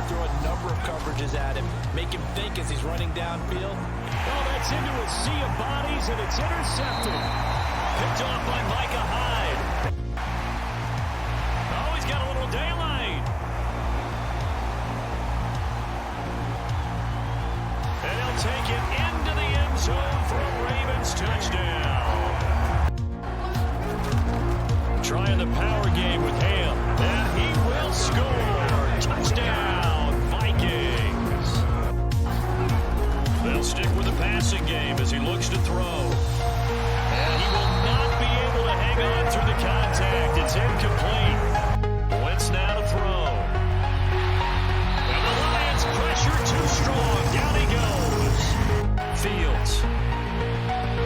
to throw a number of coverages at him, make him think as he's running downfield. Oh, that's into a sea of bodies, and it's intercepted. Picked off by Micah Hyde. Oh, he's got a little daylight. And he'll take it into the end zone for a Ravens touchdown. Trying the power game with Ham, and he will score. Touchdown, Vikings. They'll stick with the passing game as he looks to throw. And he will not be able to hang on through the contact. It's incomplete. Wentz now to throw. And the Lions pressure too strong. Down he goes. Fields.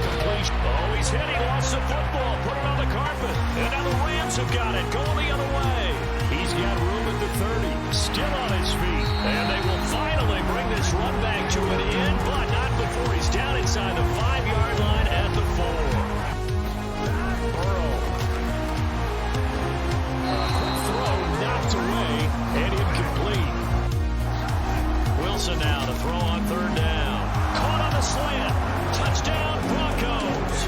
Completion. Oh, he's hit. He lost the football. Put it on the carpet. And now the Rams have got it. Going the other way. He's got room at the 30. Still on his feet. And they will finally bring this run back to an end, but not before he's down inside the 5-yard line at the 4. Burrow. Quick throw knocked away and incomplete. Wilson now to throw on 3rd down. Caught on the slant. Touchdown Broncos.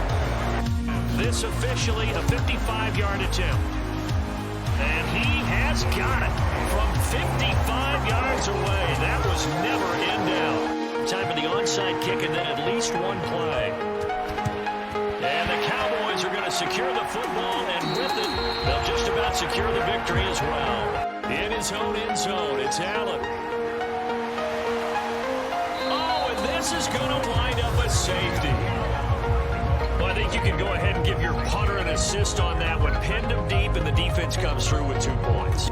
This officially a 55-yard attempt. And he has got it from 55 yards away. That was never in doubt. Time for the onside kick and then at least one play. And the Cowboys are going to secure the football, and with it, they'll just about secure the victory as well. In his own end zone, it's Allen. Oh, and this is going to wind up a safety. Well, I think you can go ahead and give your punter an assist on that one. Pinned him deep, and the defense comes through with 2 points.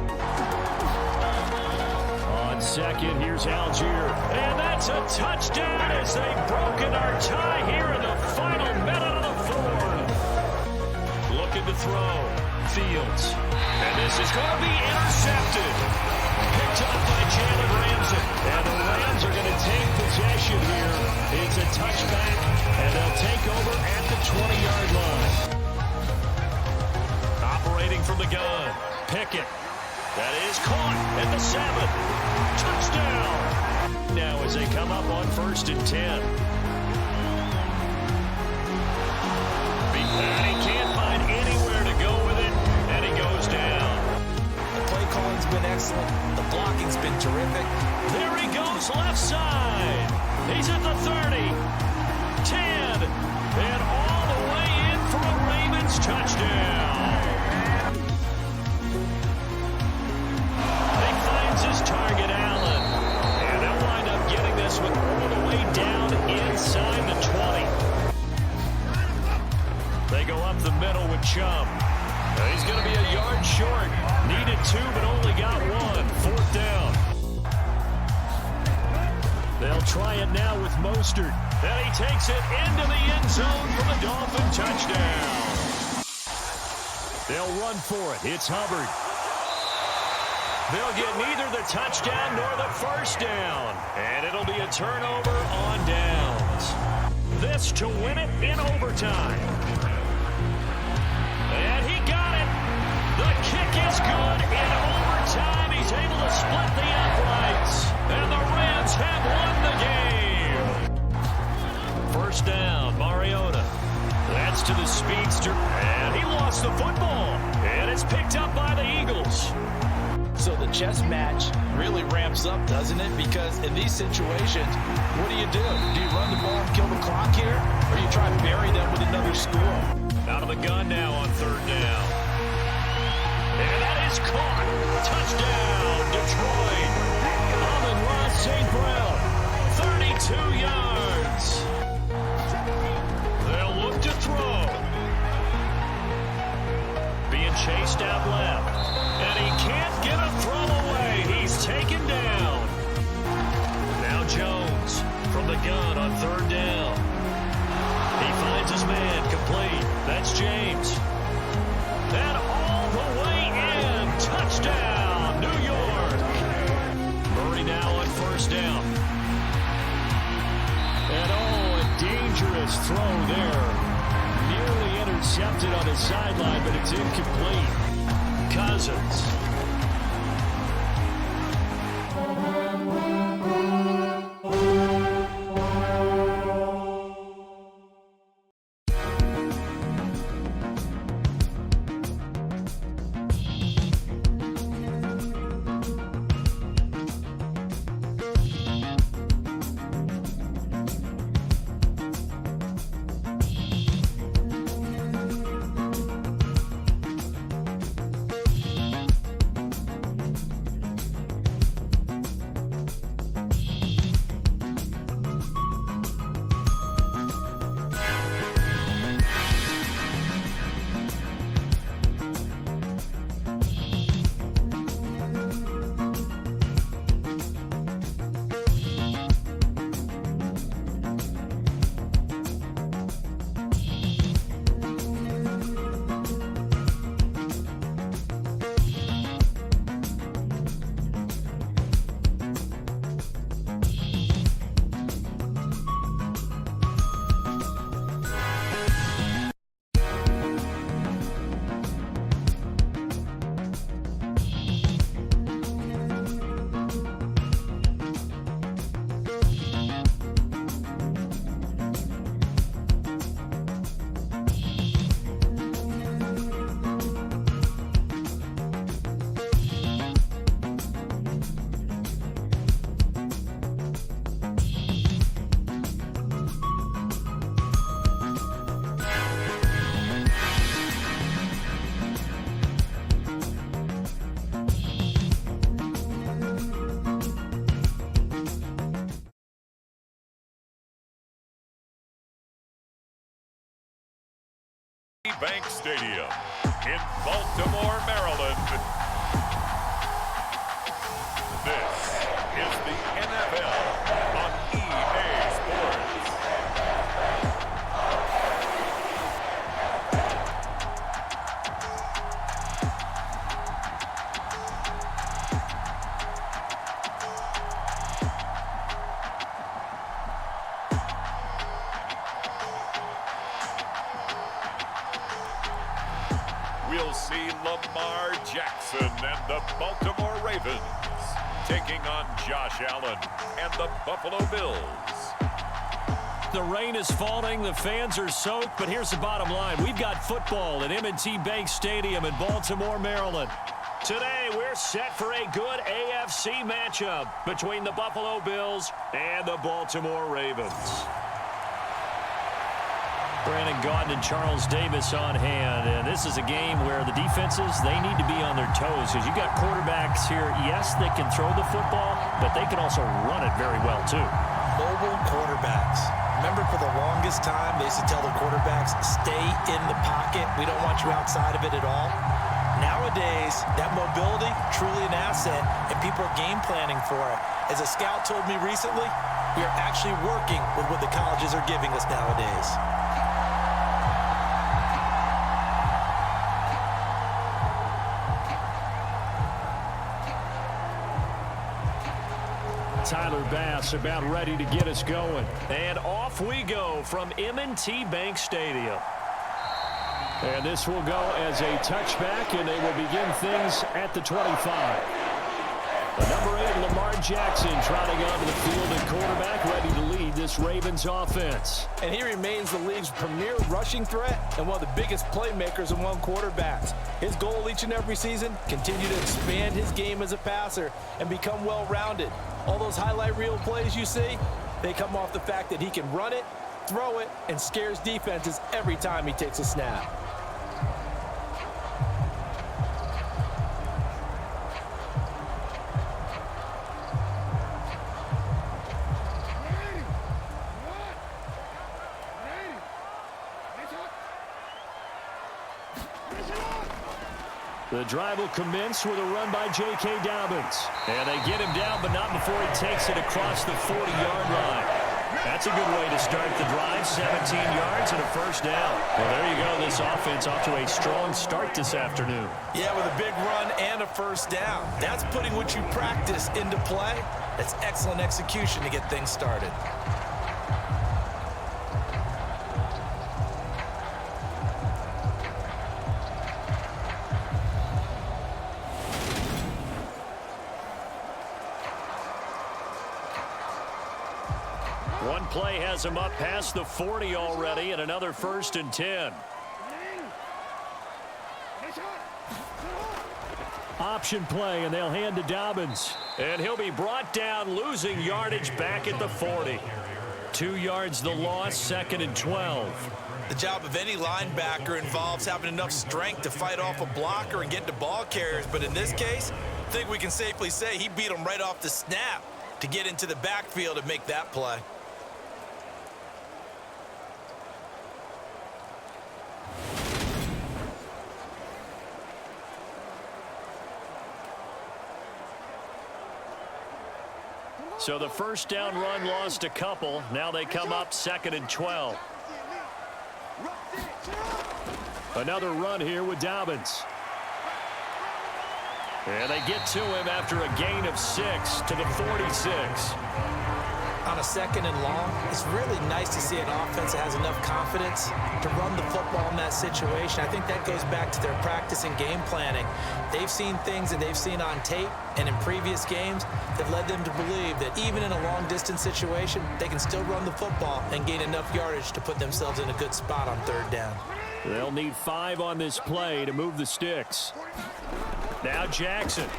On second, here's Algier. And that's a touchdown as they've broken our tie here in the final minute of the 4th. Looking to throw. Fields. And this is going to be intercepted. Picked up by Jalen Ramsey. And the Rams are going to take possession here. It's a touchback, and they'll take over at the 20-yard line. Operating from the gun. Pickett. That is caught at the 7. Touchdown. Now as they come up on 1st and 10. And he can't find anywhere to go with it, and he goes down. The play calling's been excellent. The blocking's been terrific. There he goes left side. He's at the 30. 10. And all the way in for a Ravens touchdown. He finds his target, Allen. And they'll wind up getting this one all the way down inside the 20. They go up the middle with Chubb. He's going to be a yard short. Needed 2, but only got 1. 4th down. They'll try it now with Mostert. And he takes it into the end zone for the Dolphin touchdown. They'll run for it. It's Hubbard. They'll get neither the touchdown nor the 1st down. And it'll be a turnover on downs. This to win it in overtime. And he got it. The kick is good. In overtime, he's able to split the uprights. And the Rams have won the game. 1st down, Mariota. That's to the speedster. And he lost the football. And it's picked up by the Eagles. So the chess match really ramps up, doesn't it? Because in these situations, what do? Do you run the ball and kill the clock here? Or you try to bury them with another score? Out of the gun now on 3rd down. And that is caught. Touchdown, Detroit. Amon-Ra St. Brown, 32 yards. They'll look to throw. Being chased out left. And he can't get a throw away. He's taken down. Now Jones from the gun on 3rd down. He finds his man, complete. That's James. And all the way in. Touchdown, New York. Murray now on 1st down. And oh, a dangerous throw there. Nearly intercepted on the sideline, but it's incomplete. Cousins. Bank Stadium in Baltimore, Maryland. This is the NFL on EA Sports. We'll see Lamar Jackson and the Baltimore Ravens taking on Josh Allen and the Buffalo Bills. The rain is falling, the fans are soaked, but here's the bottom line. We've got football at M&T Bank Stadium in Baltimore, Maryland. Today, we're set for a good AFC matchup between the Buffalo Bills and the Baltimore Ravens. Brandon Gaudin and Charles Davis on hand, and this is a game where the defenses, they need to be on their toes because you've got quarterbacks here. Yes, they can throw the football, but they can also run it very well too. Mobile quarterbacks. Remember, for the longest time, they used to tell the quarterbacks, stay in the pocket. We don't want you outside of it at all. Nowadays, that mobility, truly an asset, and people are game planning for it. As a scout told me recently, we are actually working with what the colleges are giving us nowadays. Tyler Bass about ready to get us going. And off we go from M&T Bank Stadium. And this will go as a touchback, and they will begin things at the 25. The number 8, Lamar Jackson, trotting onto the field at quarterback, ready to lead this Ravens offense. And he remains the league's premier rushing threat and one of the biggest playmakers among quarterbacks. His goal each and every season, continue to expand his game as a passer and become well-rounded. All those highlight reel plays you see, they come off the fact that he can run it, throw it, and scares defenses every time he takes a snap. The drive will commence with a run by J.K. Dobbins. And they get him down, but not before he takes it across the 40-yard line. That's a good way to start the drive. 17 yards and a first down. Well, there you go. This offense off to a strong start this afternoon. Yeah, with a big run and a first down. That's putting what you practice into play. That's excellent execution to get things started. One play has him up past the 40 already, and another 1st and 10. Option play, and they'll hand to Dobbins. And he'll be brought down, losing yardage back at the 40. 2 yards the loss, 2nd and 12. The job of any linebacker involves having enough strength to fight off a blocker and get to ball carriers. But in this case, I think we can safely say he beat him right off the snap to get into the backfield and make that play. So the first down run lost a couple. Now they come up 2nd and 12. Another run here with Dobbins. And they get to him after a gain of 6 to the 46. On a 2nd and long, it's really nice to see an offense that has enough confidence to run the football in that situation. I think that goes back to their practice and game planning. They've seen things that they've seen on tape and in previous games that led them to believe that even in a long-distance situation, they can still run the football and gain enough yardage to put themselves in a good spot on 3rd down. They'll need 5 on this play to move the sticks. Now Jackson.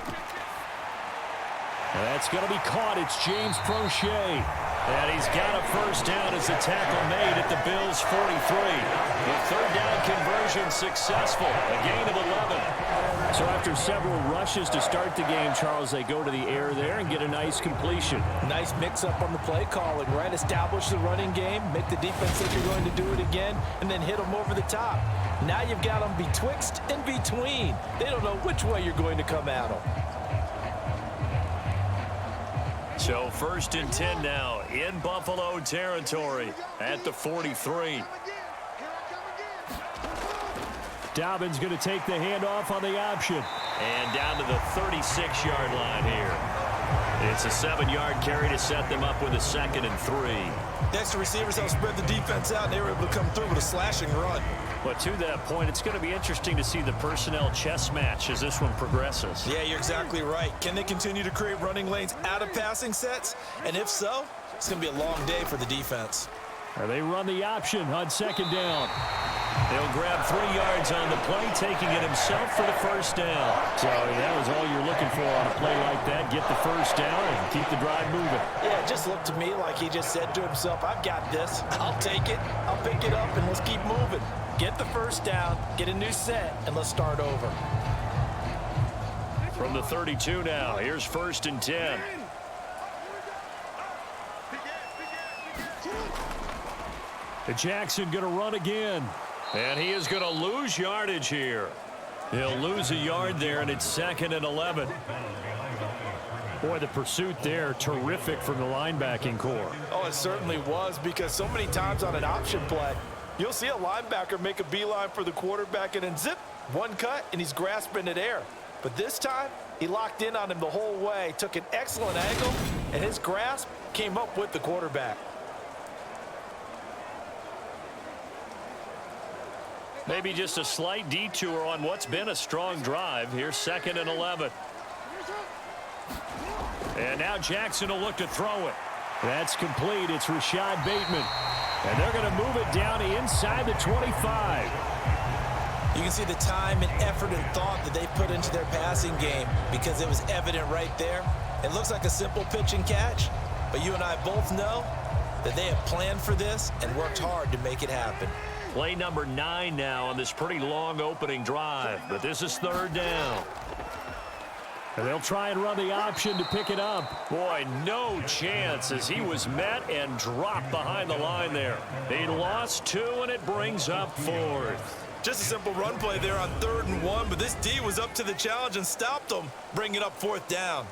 That's going to be caught. It's James Prochet. And he's got a first down as the tackle made at the Bills' 43. The third down conversion successful, a gain of 11. So after several rushes to start the game, Charles, they go to the air there and get a nice completion. Nice mix-up on the play calling, right? Establish the running game, make the defense think you're going to do it again, and then hit them over the top. Now you've got them betwixt and between. They don't know which way you're going to come at them. So 1st and 10 now in Buffalo territory at the 43. Dobbins going to take the handoff on the option. And down to the 36-yard line here. It's a 7-yard carry to set them up with a 2nd and 3. The extra receivers help spread the defense out, and they were able to come through with a slashing run. But to that point, it's going to be interesting to see the personnel chess match as this one progresses. Yeah, you're exactly right. Can they continue to create running lanes out of passing sets? And if so, it's going to be a long day for the defense. They run the option on 2nd down. He'll grab 3 yards on the play, taking it himself for the first down. So that was all you're looking for on a play like that. Get the first down and keep the drive moving. Yeah, it just looked to me like he just said to himself, I've got this. I'll take it. I'll pick it up, and let's keep moving. Get the first down, get a new set, and let's start over. From the 32 now, here's 1st and 10. Jackson going to run again. And he is going to lose yardage here. He'll lose a yard there, and it's 2nd and 11. Boy, the pursuit there, terrific from the linebacking core. Oh, it certainly was, because so many times on an option play, you'll see a linebacker make a beeline for the quarterback and then zip, one cut, and he's grasping at air. But this time, he locked in on him the whole way, took an excellent angle, and his grasp came up with the quarterback. Maybe just a slight detour on what's been a strong drive. Here's 2nd and 11. And now Jackson will look to throw it. That's complete. It's Rashad Bateman. And they're going to move it down inside the 25. You can see the time and effort and thought that they put into their passing game, because it was evident right there. It looks like a simple pitch and catch, but you and I both know that they have planned for this and worked hard to make it happen. Play number 9 now on this pretty long opening drive, but this is 3rd down. And they'll try and run the option to pick it up. Boy, no chance as he was met and dropped behind the line there. He lost 2, and it brings up 4th. Just a simple run play there on 3rd and 1, but this D was up to the challenge and stopped them, bringing up 4th down.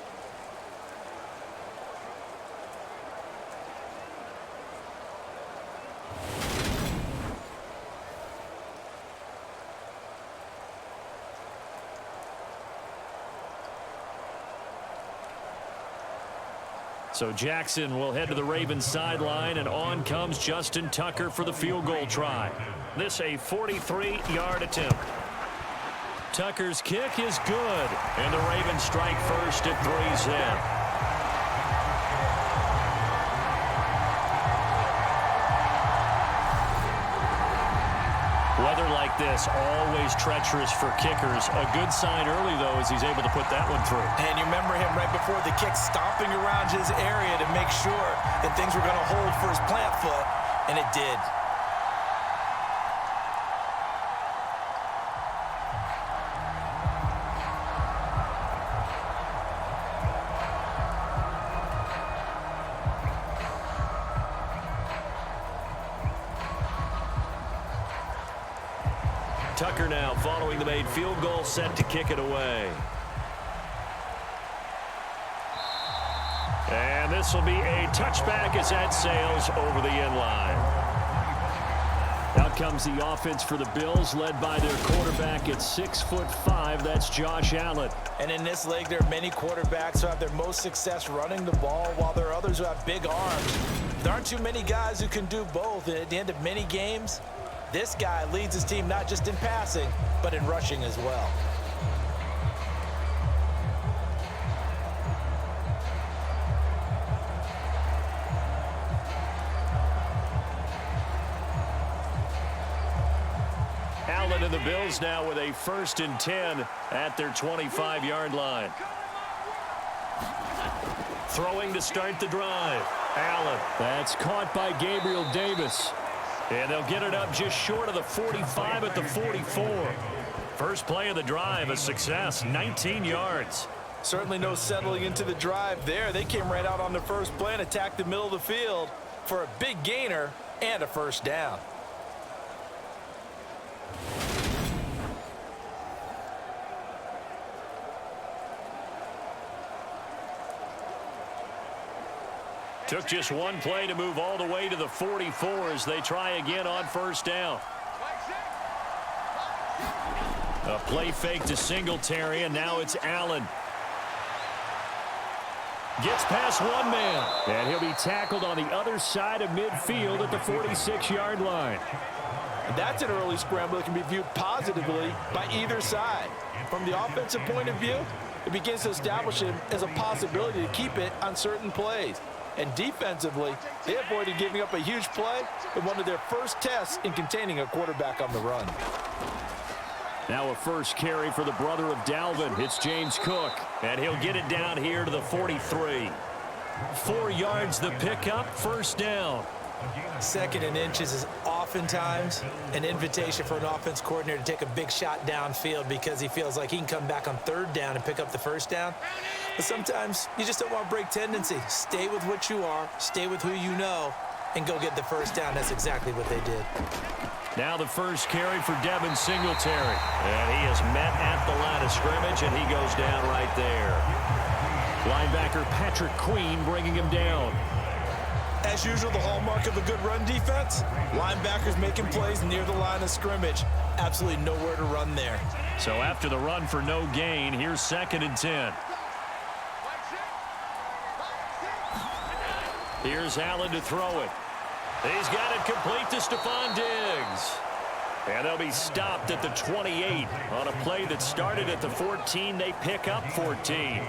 So Jackson will head to the Ravens sideline, and on comes Justin Tucker for the field goal try. This a 43-yard attempt. Tucker's kick is good, and the Ravens strike first at 3's in. Weather like this, always treacherous for kickers. A good sign early, though, as he's able to put that one through. And you remember him right before the kick stomping around his area to make sure that things were going to hold for his plant foot, and it did. Tucker now following the made field goal, set to kick it away. And this will be a touchback as that sails over the end line. Out comes the offense for the Bills, led by their quarterback at 6'5". That's Josh Allen. And in this league, there are many quarterbacks who have their most success running the ball, while there are others who have big arms. There aren't too many guys who can do both, and at the end of many games, this guy leads his team not just in passing, but in rushing as well. Allen and the Bills now with a 1st and 10 at their 25-yard line. Throwing to start the drive. Allen. That's caught by Gabriel Davis. And they'll get it up just short of the 45 at the 44. First play of the drive, a success, 19 yards. Certainly no settling into the drive there. They came right out on the first play and attacked the middle of the field for a big gainer and a first down. Took just one play to move all the way to the 44 as they try again on first down. A play fake to Singletary, and now it's Allen. Gets past one man. And he'll be tackled on the other side of midfield at the 46-yard line. And that's an early scramble that can be viewed positively by either side. From the offensive point of view, it begins to establish him as a possibility to keep it on certain plays. And defensively, they avoided giving up a huge play in one of their first tests in containing a quarterback on the run. Now a first carry for the brother of Dalvin. It's James Cook. And he'll get it down here to the 43. 4 yards the pickup, first down. Second and inches is oftentimes an invitation for an offense coordinator to take a big shot downfield because he feels like he can come back on third down and pick up the first down. But sometimes you just don't want to break tendency. Stay with what you are, stay with who you know, and go get the first down. That's exactly what they did. Now the first carry for Devin Singletary. And he is met at the line of scrimmage, and he goes down right there. Linebacker Patrick Queen bringing him down. As usual, the hallmark of a good run defense, linebackers making plays near the line of scrimmage. Absolutely nowhere to run there. So after the run for no gain, here's 2nd and 10. Here's Allen to throw it. He's got it complete to Stephon Diggs. And they'll be stopped at the 28. On a play that started at the 14, they pick up 14.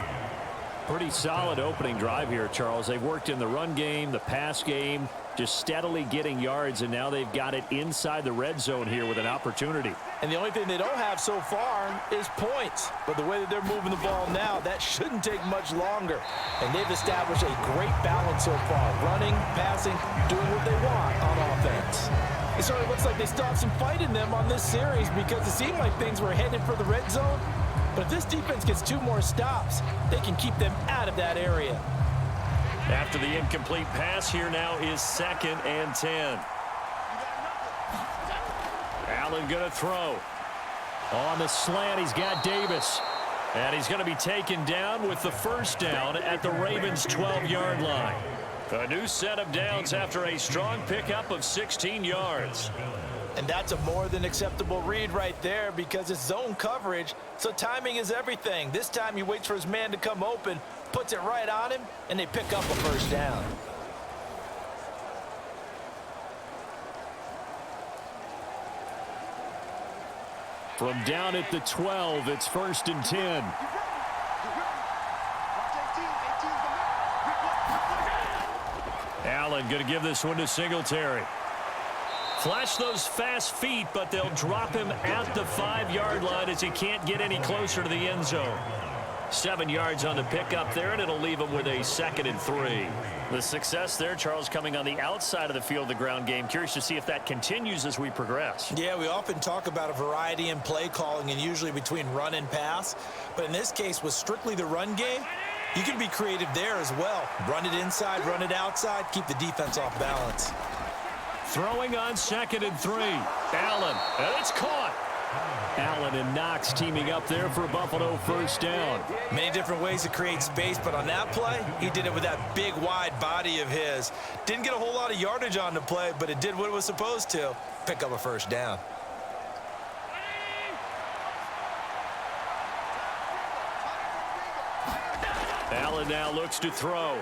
Pretty solid opening drive here, Charles. They've worked in the run game, the pass game, just steadily getting yards, and now they've got it inside the red zone here with an opportunity. And the only thing they don't have so far is points. But the way that they're moving the ball now, that shouldn't take much longer. And they've established a great balance so far, running, passing, doing what they want on offense. It certainly looks like they still have some fight in them on this series because it seemed like things were headed for the red zone. But if this defense gets 2 more stops, they can keep them out of that area. After the incomplete pass, here now is 2nd and 10. Allen going to throw. On the slant, he's got Davis. And he's going to be taken down with the first down at the Ravens' 12-yard line. A new set of downs after a strong pickup of 16 yards. And that's a more than acceptable read right there because it's zone coverage, so timing is everything. This time he waits for his man to come open, puts it right on him, and they pick up a first down. From down at the 12, it's 1st and 10. Allen going to give this one to Singletary. Flash those fast feet, but they'll drop him at the 5-yard line as he can't get any closer to the end zone. 7 yards on the pickup there, and it'll leave him with a 2nd and 3. The success there, Charles, coming on the outside of the field, the ground game. Curious to see if that continues as we progress. Yeah, we often talk about a variety in play calling and usually between run and pass. But in this case, with strictly the run game, you can be creative there as well. Run it inside, run it outside, keep the defense off balance. Throwing on 2nd and 3. Allen, and it's caught. Allen and Knox teaming up there for a Buffalo first down. Many different ways to create space, but on that play, he did it with that big, wide body of his. Didn't get a whole lot of yardage on the play, but it did what it was supposed to, pick up a first down. Allen now looks to throw.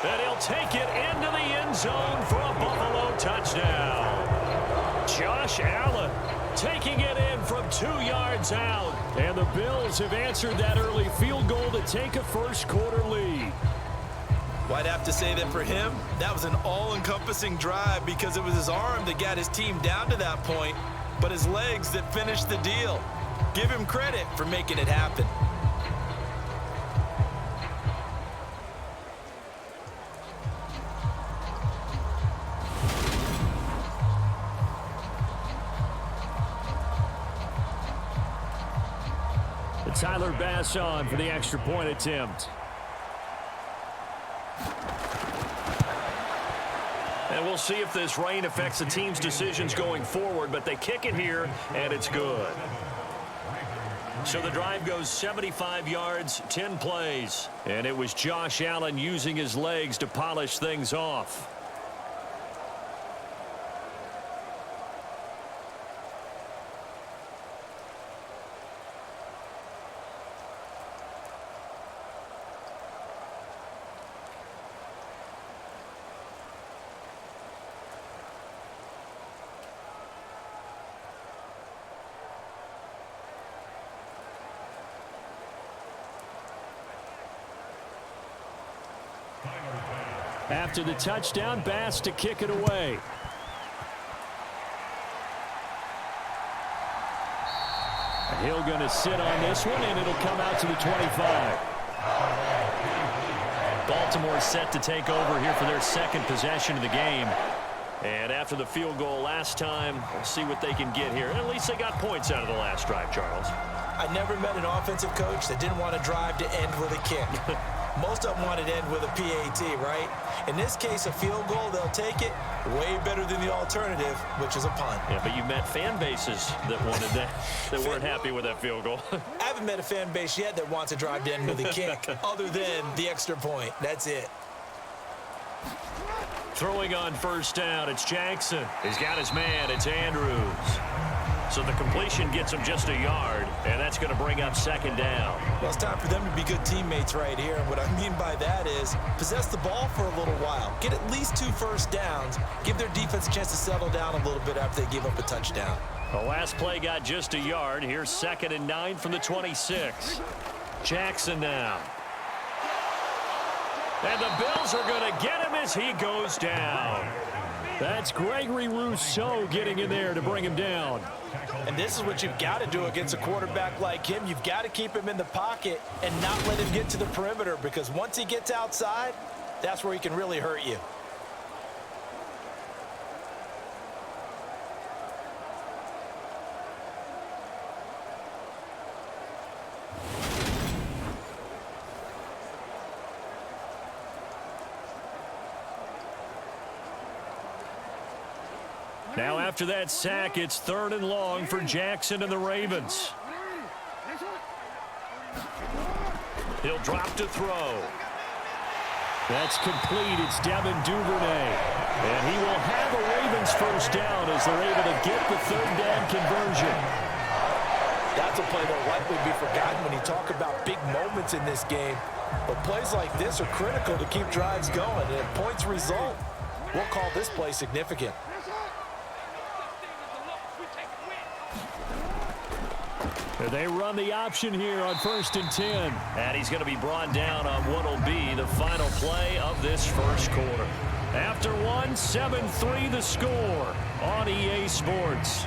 And he'll take it into the end zone for a Buffalo touchdown. Josh Allen taking it in from 2 yards out. And the Bills have answered that early field goal to take a first-quarter lead. Well, I'd have to say that for him, that was an all-encompassing drive because it was his arm that got his team down to that point, but his legs that finished the deal. Give him credit for making it happen. Tyler Bass on for the extra point attempt. And we'll see if this rain affects the team's decisions going forward, but they kick it here, and it's good. So the drive goes 75 yards, 10 plays. And it was Josh Allen using his legs to polish things off. After the touchdown, Bass to kick it away. Hill going to sit on this one, and it'll come out to the 25. Baltimore set to take over here for their second possession of the game. And after the field goal last time, we'll see what they can get here. At least they got points out of the last drive, Charles. I never met an offensive coach that didn't want to drive to end with a kick. Most of them wanted to end with a PAT, right? In this case, a field goal, they'll take it way better than the alternative, which is a punt. Yeah, but you met fan bases that wanted that, that weren't happy with that field goal. I haven't met a fan base yet that wants to drive to end with a kick, other than the extra point. That's it. Throwing on first down, it's Jackson. He's got his man, it's Andrews. So the completion gets him just a yard, and that's going to bring up second down. Well, it's time for them to be good teammates right here. And what I mean by that is possess the ball for a little while. Get at least 2 first downs. Give their defense a chance to settle down a little bit after they give up a touchdown. The last play got just a yard. Here's 2nd and 9 from the 26. Jackson now. And the Bills are going to get him as he goes down. That's Gregory Rousseau getting in there to bring him down. And this is what you've got to do against a quarterback like him. You've got to keep him in the pocket and not let him get to the perimeter, because once he gets outside, that's where he can really hurt you. Now after that sack, it's 3rd and long for Jackson and the Ravens. He'll drop to throw. That's complete. It's Devin Duvernay. And he will have a Ravens first down as they're able to get the 3rd down conversion. That's a play that will likely be forgotten when you talk about big moments in this game. But plays like this are critical to keep drives going. And if points result, we'll call this play significant. They run the option here on 1st and 10. And he's going to be brought down on what will be the final play of this first quarter. After one, 7-3 the score on EA Sports.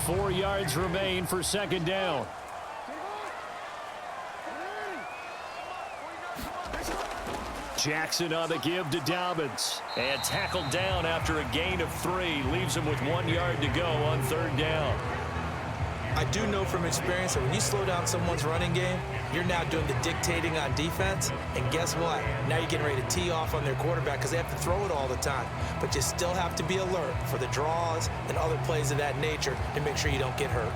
Four yards remain for 2nd down. Jackson on the give to Dobbins. And tackled down after a gain of 3. Leaves him with 1 yard to go on 3rd down. I do know from experience that when you slow down someone's running game, you're now doing the dictating on defense. And guess what? Now you're getting ready to tee off on their quarterback because they have to throw it all the time. But you still have to be alert for the draws and other plays of that nature to make sure you don't get hurt.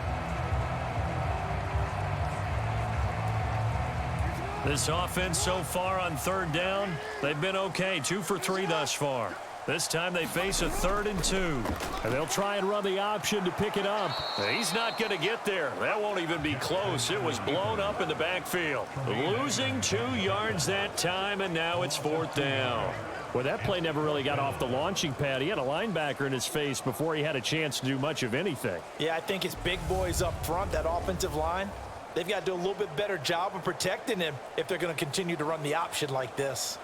This offense so far on 3rd down, they've been okay. 2 for 3 thus far. This time they face a 3rd and 2. And they'll try and run the option to pick it up. He's not going to get there. That won't even be close. It was blown up in the backfield. Losing 2 yards that time, and now it's 4th down. Well, that play never really got off the launching pad. He had a linebacker in his face before he had a chance to do much of anything. Yeah, I think it's big boys up front, that offensive line. They've got to do a little bit better job of protecting him if they're going to continue to run the option like this.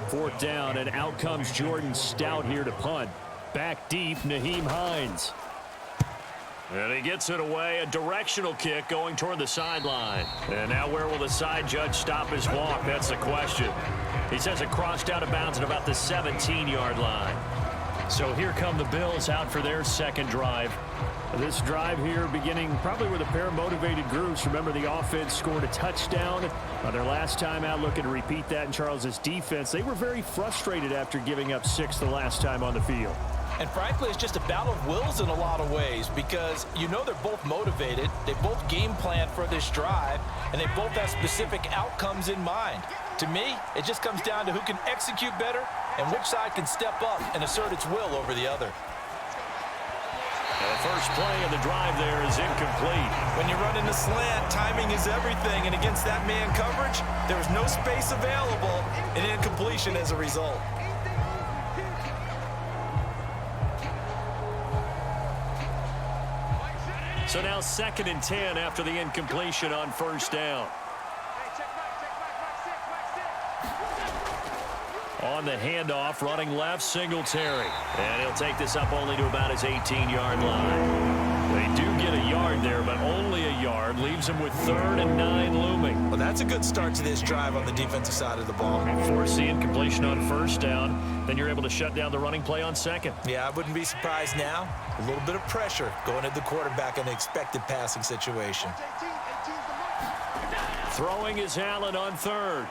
4th down, and out comes Jordan Stout here to punt. Back deep, Nyheim Hines. And he gets it away, a directional kick going toward the sideline. And now where will the side judge stop his walk? That's the question. He says it crossed out of bounds at about the 17-yard line. So here come the Bills out for their second drive. This drive here beginning probably with a pair of motivated groups. Remember, the offense scored a touchdown on their last time out, looking to repeat that in Charles's defense. They were very frustrated after giving up 6 the last time on the field. And frankly, it's just a battle of wills in a lot of ways because you know they're both motivated. They both game plan for this drive, and they both have specific outcomes in mind. To me, it just comes down to who can execute better and which side can step up and assert its will over the other. The first play of the drive there is incomplete. When you run in the slant, timing is everything, and against that man coverage, there was no space available, and incompletion as a result. So now 2nd and 10 after the incompletion on 1st down. On the handoff, running left, Singletary. And he'll take this up only to about his 18-yard line. They do get a yard there, but only a yard. Leaves him with 3rd and 9 looming. Well, that's a good start to this drive on the defensive side of the ball. Force the incompletion on 1st down. Then you're able to shut down the running play on 2nd. Yeah, I wouldn't be surprised now. A little bit of pressure going at the quarterback in the expected passing situation. Throwing is Allen on 3rd.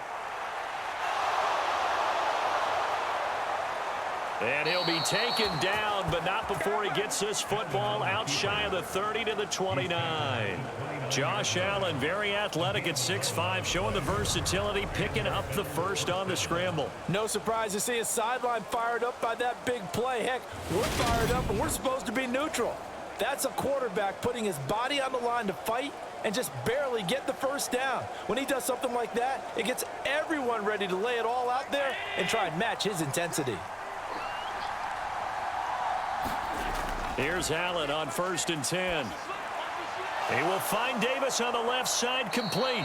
And he'll be taken down, but not before he gets this football out shy of the 30 to the 29. Josh Allen, very athletic at 6'5", showing the versatility, picking up the first on the scramble. No surprise to see his sideline fired up by that big play. Heck, we're fired up, and we're supposed to be neutral. That's a quarterback putting his body on the line to fight and just barely get the first down. When he does something like that, it gets everyone ready to lay it all out there and try and match his intensity. Here's Allen on 1st and 10. He will find Davis on the left side, complete.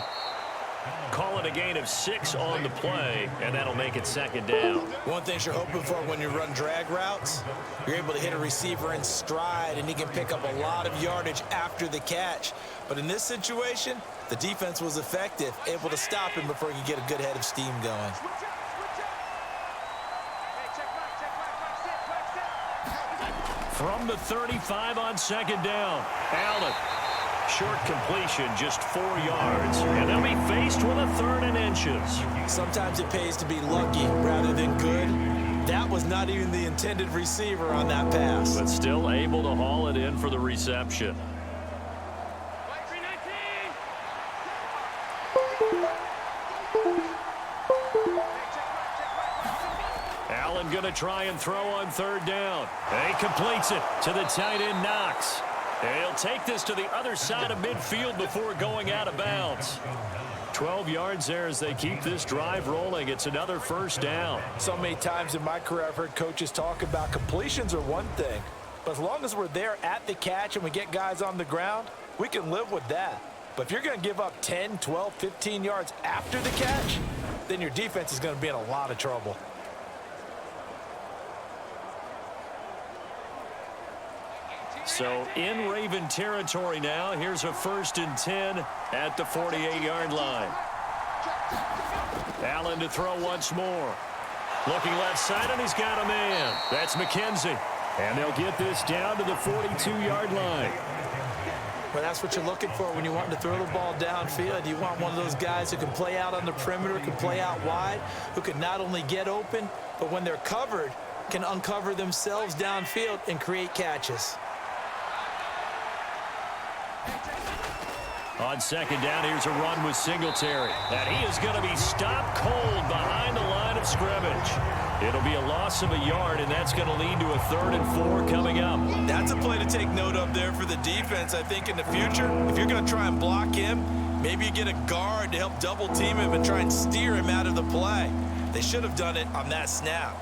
Call it a gain of 6 on the play, and that'll make it 2nd down. One thing you're hoping for when you run drag routes, you're able to hit a receiver in stride, and he can pick up a lot of yardage after the catch. But in this situation, the defense was effective, able to stop him before he could get a good head of steam going. From the 35 on 2nd down, Allen. Short completion, just 4 yards. And they'll be faced with a 3rd and inches. Sometimes it pays to be lucky rather than good. That was not even the intended receiver on that pass. But still able to haul it in for the reception. Allen going to try and throw on 3rd down. He completes it to the tight end, Knox. And he'll take this to the other side of midfield before going out of bounds. 12 yards there as they keep this drive rolling. It's another 1st down. So many times in my career I've heard coaches talk about completions are one thing. But as long as we're there at the catch and we get guys on the ground, we can live with that. But if you're going to give up 10, 12, 15 yards after the catch, then your defense is going to be in a lot of trouble. So in Raven territory now. Here's a 1st and 10 at the 48-yard line. Allen to throw once more. Looking left side, and he's got a man. That's McKenzie. And they'll get this down to the 42-yard line. Well, that's what you're looking for when you want to throw the ball downfield. You want one of those guys who can play out on the perimeter, can play out wide, who can not only get open, but when they're covered, can uncover themselves downfield and create catches. On 2nd down, here's a run with Singletary. And he is going to be stopped cold behind the line of scrimmage. It'll be a loss of a yard, and that's going to lead to a 3rd and 4 coming up. That's a play to take note of there for the defense. I think in the future, if you're going to try and block him, maybe you get a guard to help double team him and try and steer him out of the play. They should have done it on that snap.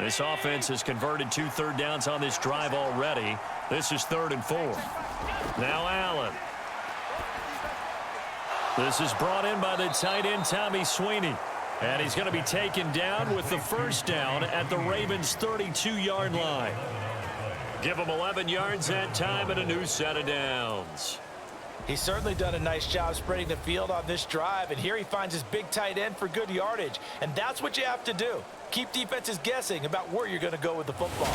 This offense has converted 2 third downs on this drive already. This is 3rd and 4. Now Allen. This is brought in by the tight end, Tommy Sweeney. And he's going to be taken down with the first down at the Ravens' 32-yard line. Give him 11 yards that time and a new set of downs. He's certainly done a nice job spreading the field on this drive, and here he finds his big tight end for good yardage. And that's what you have to do. Keep defenses guessing about where you're going to go with the football.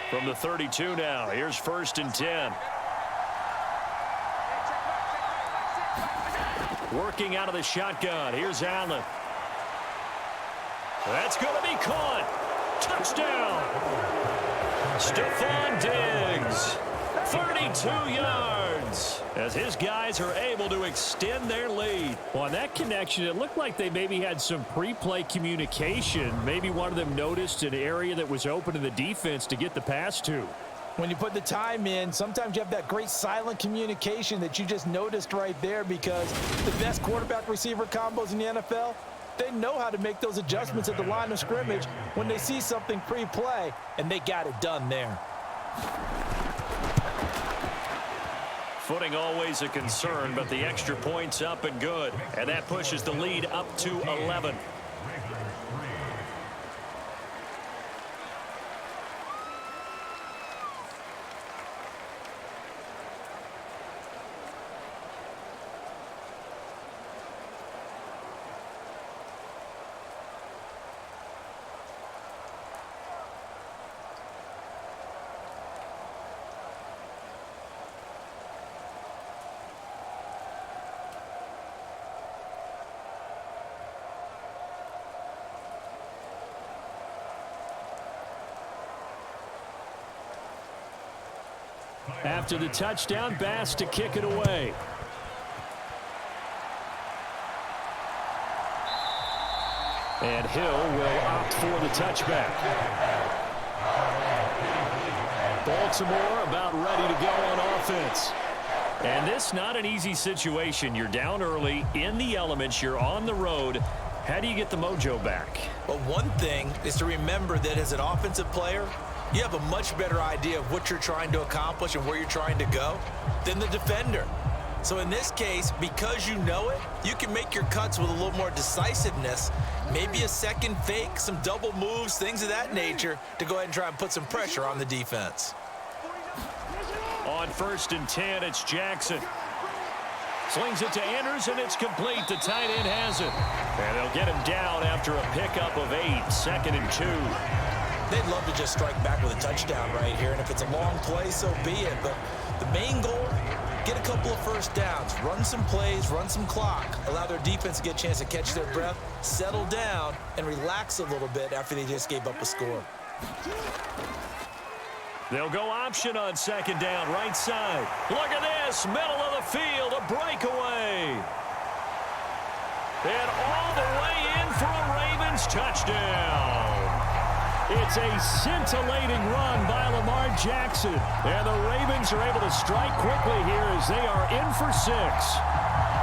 From the 32 now, here's 1st and 10. Working out of the shotgun, here's Allen. That's going to be caught. Touchdown. Stephon Diggs. 32 yards. As his guys are able to extend their lead. On that connection, it looked like they maybe had some pre-play communication. Maybe one of them noticed an area that was open to the defense to get the pass to. When you put the time in, sometimes you have that great silent communication that you just noticed right there, because the best quarterback-receiver combos in the NFL, they know how to make those adjustments at the line of scrimmage when they see something pre-play, and they got it done there. Footing always a concern, but the extra point's up and good. And that pushes the lead up to 11. After the touchdown, Bass to kick it away. And Hill will opt for the touchback. Baltimore about ready to go on offense. And this not an easy situation. You're down early, in the elements, you're on the road. How do you get the mojo back? Well, one thing is to remember that as an offensive player, you have a much better idea of what you're trying to accomplish and where you're trying to go than the defender. So in this case, because you know it, you can make your cuts with a little more decisiveness, maybe a second fake, some double moves, things of that nature, to go ahead and try and put some pressure on the defense. On 1st and 10, it's Jackson. Slings it to Andrews, and it's complete. The tight end has it. And they'll get him down after a pickup of 8, 2nd and 2. They'd love to just strike back with a touchdown right here, and if it's a long play, so be it. But the main goal, get a couple of first downs, run some plays, run some clock, allow their defense to get a chance to catch their breath, settle down, and relax a little bit after they just gave up a score. They'll go option on 2nd down, right side. Look at this, middle of the field, a breakaway. And all the way in for a Ravens touchdown. It's a scintillating run by Lamar Jackson. And the Ravens are able to strike quickly here as they are in for 6.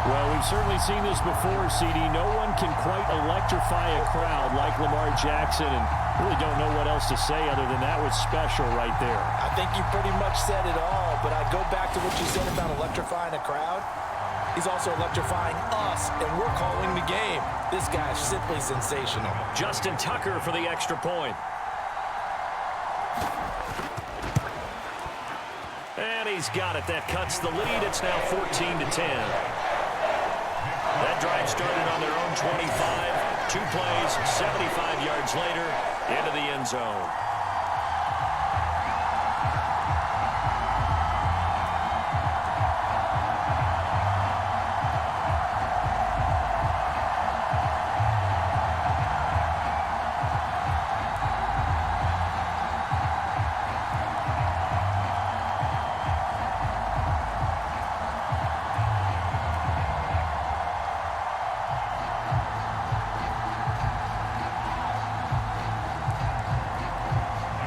Well, we've certainly seen this before, CD. No one can quite electrify a crowd like Lamar Jackson, and really don't know what else to say other than that was special right there. I think you pretty much said it all, but I go back to what you said about electrifying a crowd. He's also electrifying us, and we're calling the game. This guy's simply sensational. Justin Tucker for the extra point. And he's got it. That cuts the lead. It's now 14-10. That drive started on their own 25. 2 plays, 75 yards later, into the end zone.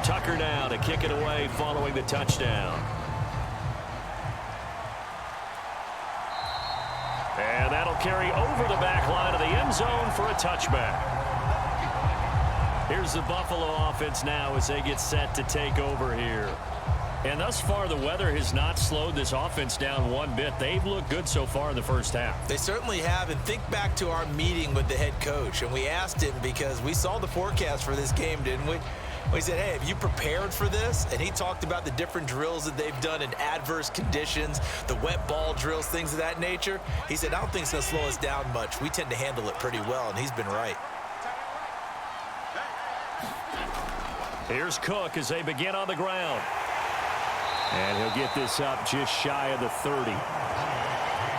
Tucker now to kick it away following the touchdown. And that'll carry over the back line of the end zone for a touchback. Here's the Buffalo offense now as they get set to take over here. And thus far, the weather has not slowed this offense down one bit. They've looked good so far in the first half. They certainly have. And think back to our meeting with the head coach. And we asked him because we saw the forecast for this game, didn't we? We said, hey, have you prepared for this? And he talked about the different drills that they've done in adverse conditions, the wet ball drills, things of that nature. He said, I don't think it's going to slow us down much. We tend to handle it pretty well, and he's been right. Here's Cook as they begin on the ground. And he'll get this up just shy of the 30.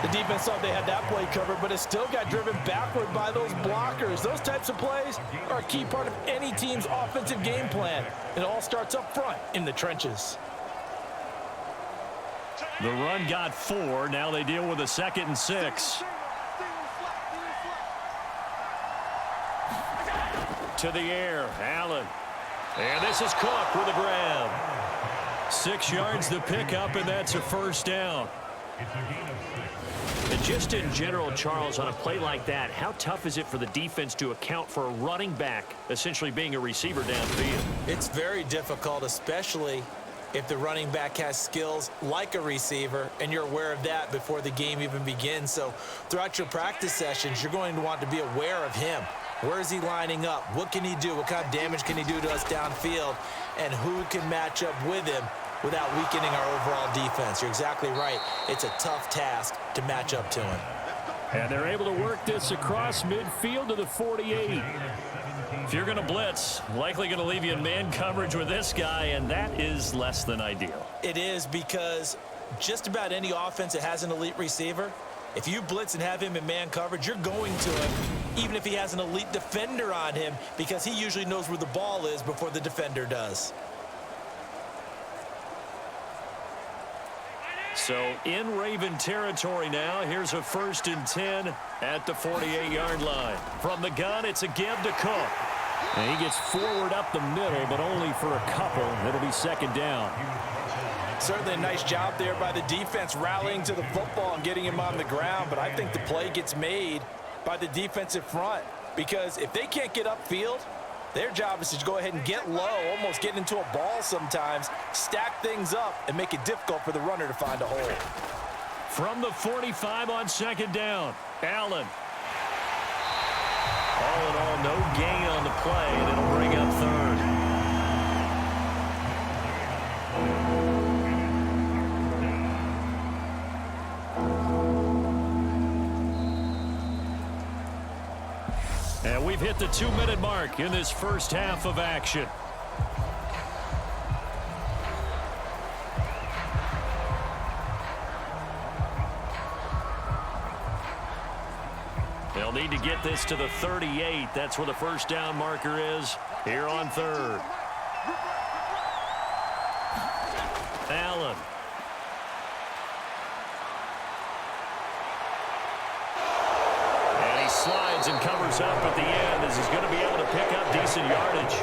The defense thought they had that play covered, but it still got driven backward by those blockers. Those types of plays are a key part of any team's offensive game plan. It all starts up front in the trenches. The run got 4. Now they deal with a 2nd and 6. To the air, Allen. And this is Cook with a grab. 6 yards to pick up, and that's a first down. And just in general, Charles, on a play like that, how tough is it for the defense to account for a running back essentially being a receiver downfield? It's very difficult, especially if the running back has skills like a receiver, and you're aware of that before the game even begins. So throughout your practice sessions, you're going to want to be aware of him. Where is he lining up? What can he do? What kind of damage can he do to us downfield? And who can match up with him without weakening our overall defense? You're exactly right. It's a tough task to match up to him. And they're able to work this across midfield to the 48. If you're going to blitz, likely going to leave you in man coverage with this guy, and that is less than ideal. It is, because just about any offense that has an elite receiver, if you blitz and have him in man coverage, you're going to him, even if he has an elite defender on him, because he usually knows where the ball is before the defender does. So in Raven territory now, here's a 1st and 10 at the 48-yard line. From the gun, it's a give to Cook. And he gets forward up the middle, but only for a couple. It'll be 2nd down. Certainly a nice job there by the defense rallying to the football and getting him on the ground, but I think the play gets made by the defensive front, because if they can't get upfield, their job is to go ahead and get low, almost get into a ball sometimes, stack things up, and make it difficult for the runner to find a hole. From the 45 on 2nd down, Allen. All in all, no gain on the play, and it'll bring up 3rd. And we've hit the 2-minute mark in this first half of action. They'll need to get this to the 38. That's where the first down marker is here on 3rd. Allen. Slides and covers up at the end as he's going to be able to pick up decent yardage.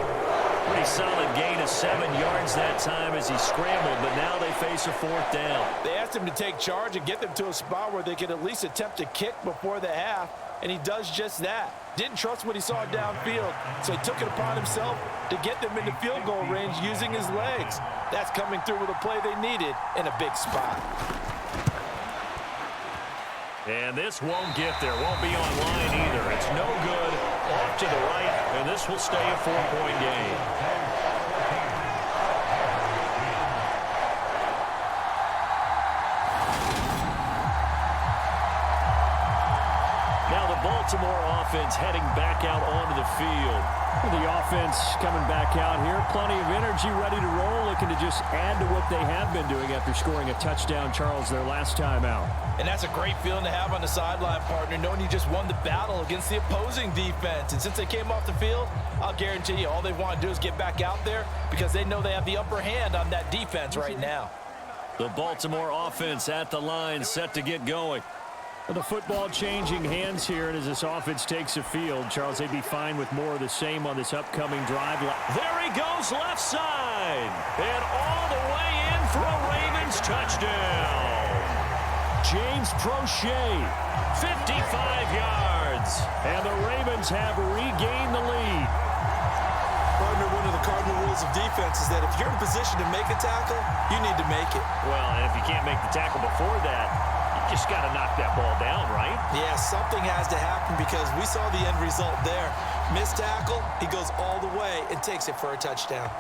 Pretty solid gain of 7 yards that time as he scrambled, but now they face a 4th down. They asked him to take charge and get them to a spot where they could at least attempt to kick before the half, and he does just that. Didn't trust what he saw downfield, so he took it upon himself to get them into field goal range using his legs. That's coming through with a play they needed in a big spot. And this won't get there, won't be online either. It's no good, off to the right, and this will stay a 4-point game. Now the Baltimore offense heading back out onto the field. The offense coming back out here, plenty of energy, ready to roll, looking to just add to what they have been doing after scoring a touchdown, Charles, their last time out. And that's a great feeling to have on the sideline, partner, knowing you just won the battle against the opposing defense. And since they came off the field, I'll guarantee you all they want to do is get back out there, because they know they have the upper hand on that defense right now. The Baltimore offense at the line, set to get going. Well, the football changing hands here, and as this offense takes the field, Charles, they'd be fine with more of the same on this upcoming drive. There he goes, left side, and all the way in for a Ravens touchdown. James Prochet, 55 yards. And the Ravens have regained the lead. Partner, one of the cardinal rules of defense is that if you're in position to make a tackle, you need to make it. Well, and if you can't make the tackle before that, you just got to knock that ball down, right? Yeah, something has to happen because we saw the end result there. Missed tackle, he goes all the way and takes it for a touchdown.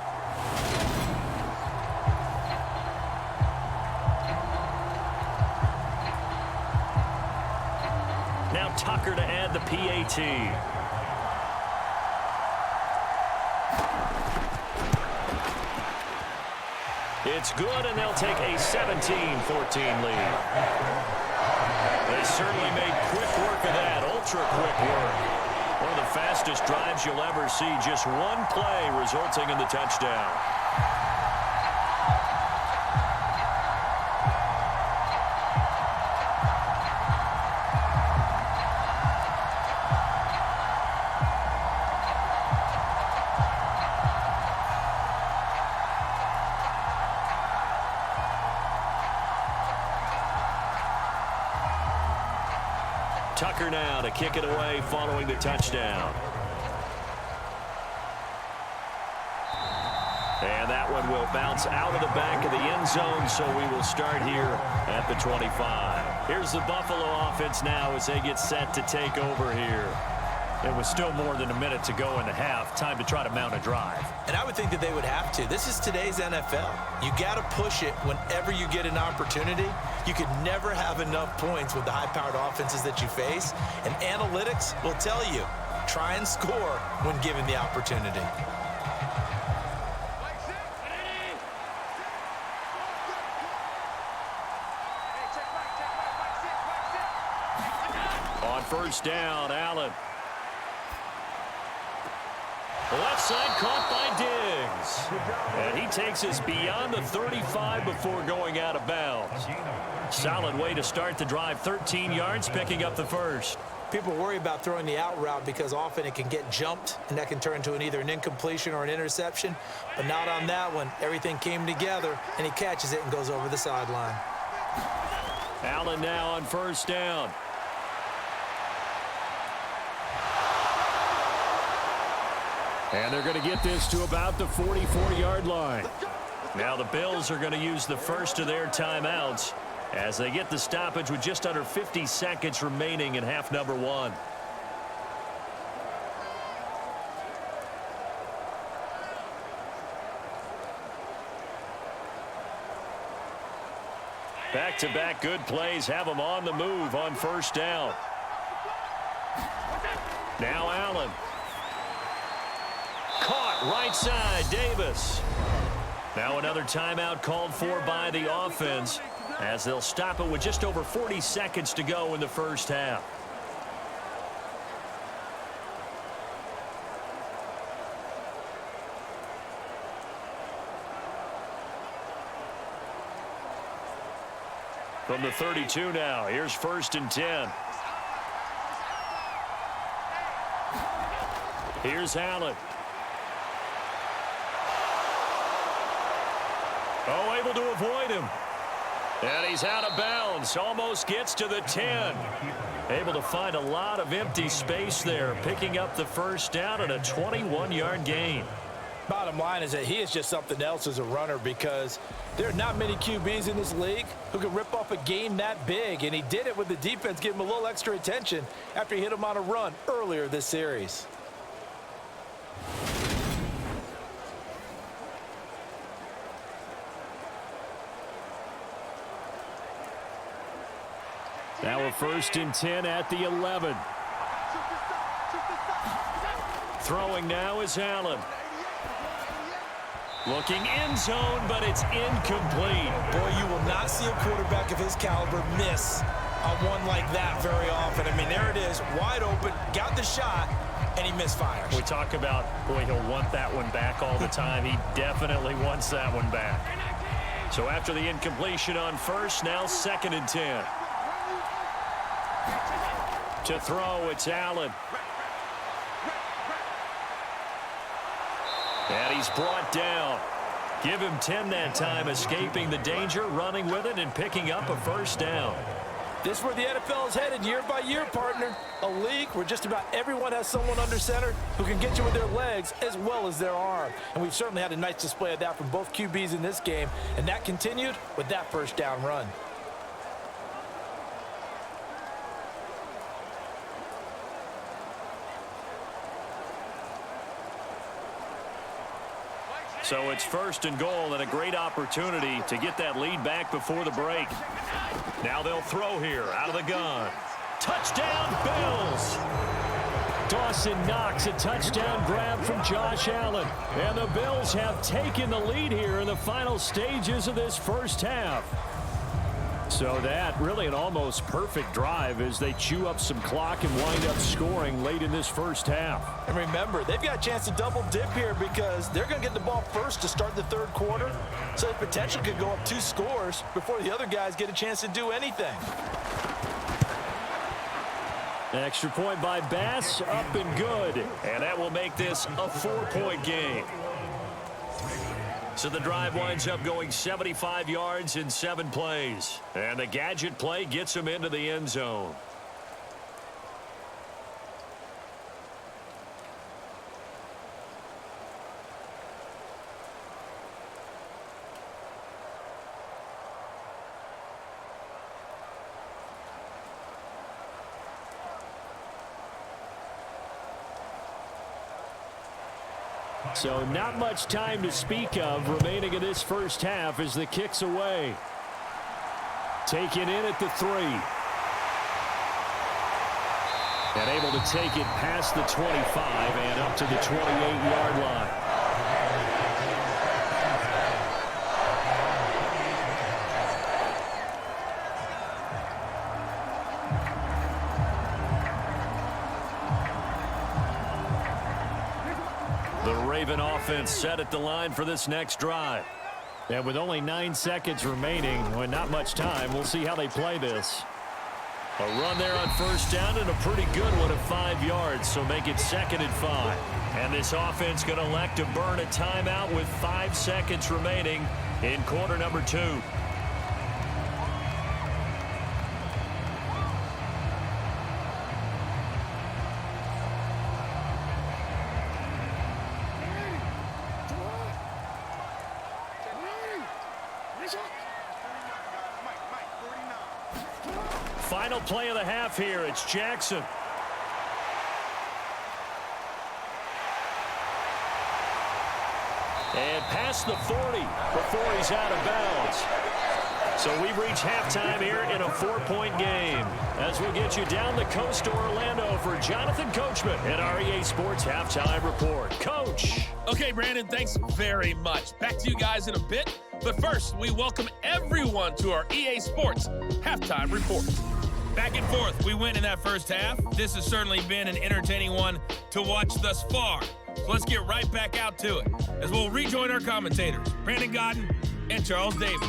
Now Tucker to add the PAT. It's good, and they'll take a 17-14 lead. They certainly made quick work of that, ultra-quick work. One of the fastest drives you'll ever see, just one play resulting in the touchdown. Tucker now to kick it away following the touchdown. And that one will bounce out of the back of the end zone, so we will start here at the 25. Here's the Buffalo offense now as they get set to take over here. It was still more than a minute to go in the half. Time to try to mount a drive. And I would think that they would have to. This is today's NFL. You got to push it whenever you get an opportunity. You could never have enough points with the high-powered offenses that you face. And analytics will tell you, try and score when given the opportunity. On first down, Allen. Left side caught by Diggs. And he takes us beyond the 35 before going out of bounds. Solid way to start the drive. 13 yards, picking up the first. People worry about throwing the out route because often it can get jumped, and that can turn into either an incompletion or an interception. But not on that one. Everything came together, and he catches it and goes over the sideline. Allen now on first down. And they're going to get this to about the 44-yard line. Now the Bills are going to use the first of their timeouts as they get the stoppage with just under 50 seconds remaining in half number one. Back-to-back good plays have them on the move on first down. Now Allen. Caught right side, Davis. Now another timeout called for by the offense as they'll stop it with just over 40 seconds to go in the first half. From the 32 now, here's first and 10. Here's Allen. Oh, able to avoid him. And he's out of bounds. Almost gets to the 10. Able to find a lot of empty space there, picking up the first down and a 21-yard gain. Bottom line is that he is just something else as a runner because there are not many QBs in this league who can rip off a game that big, and he did it with the defense giving him a little extra attention after he hit him on a run earlier this series. Now a first and 10 at the 11. Throwing now is Allen. Looking end zone, but it's incomplete. Boy, you will not see a quarterback of his caliber miss on one like that very often. I mean, there it is, wide open, got the shot, and he misfires. We talk about, boy, he'll want that one back all the time. He definitely wants that one back. So after the incompletion on first, now second and 10. To throw, it's Allen. And he's brought down. Give him 10 that time, escaping the danger, running with it, and picking up a first down. This is where the NFL is headed year by year, partner. A league where just about everyone has someone under center who can get you with their legs as well as their arm. And we've certainly had a nice display of that from both QBs in this game, and that continued with that first down run. So it's 1st and goal, and a great opportunity to get that lead back before the break. Now they'll throw here out of the gun. Touchdown, Bills! Dawson Knox, a touchdown grab from Josh Allen. And the Bills have taken the lead here in the final stages of this first half. So that really an almost perfect drive as they chew up some clock and wind up scoring late in this first half. And remember, they've got a chance to double dip here because they're going to get the ball first to start the third quarter. So the potential could go up 2 scores before the other guys get a chance to do anything. Extra point by Bass, up and good. And that will make this a 4-point game. So the drive winds up going 75 yards in 7 plays. And the gadget play gets him into the end zone. So not much time to speak of remaining in this first half as the kick's away. Taken in at the 3. And able to take it past the 25 and up to the 28-yard line. Raven offense set at the line for this next drive. And with only 9 seconds remaining, and not much time, we'll see how they play this. A run there on first down and a pretty good one of 5 yards, so make it 2nd and 5. And this offense going to elect to burn a timeout with 5 seconds remaining in quarter number 2. Final play of the half here. It's Jackson. And past the 40 before he's out of bounds. So we've reached halftime here in a 4-point game. As we'll get you down the coast to Orlando for Jonathan Coachman at our EA Sports Halftime Report. Coach. Okay, Brandon, thanks very much. Back to you guys in a bit. But first, we welcome everyone to our EA Sports Halftime Report. Back and forth, we went in that first half. This has certainly been an entertaining one to watch thus far. So let's get right back out to it as we'll rejoin our commentators, Brandon Godden and Charles Davis.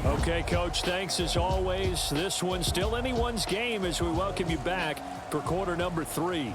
Okay, Coach, thanks as always. This one's still anyone's game as we welcome you back for quarter number 3.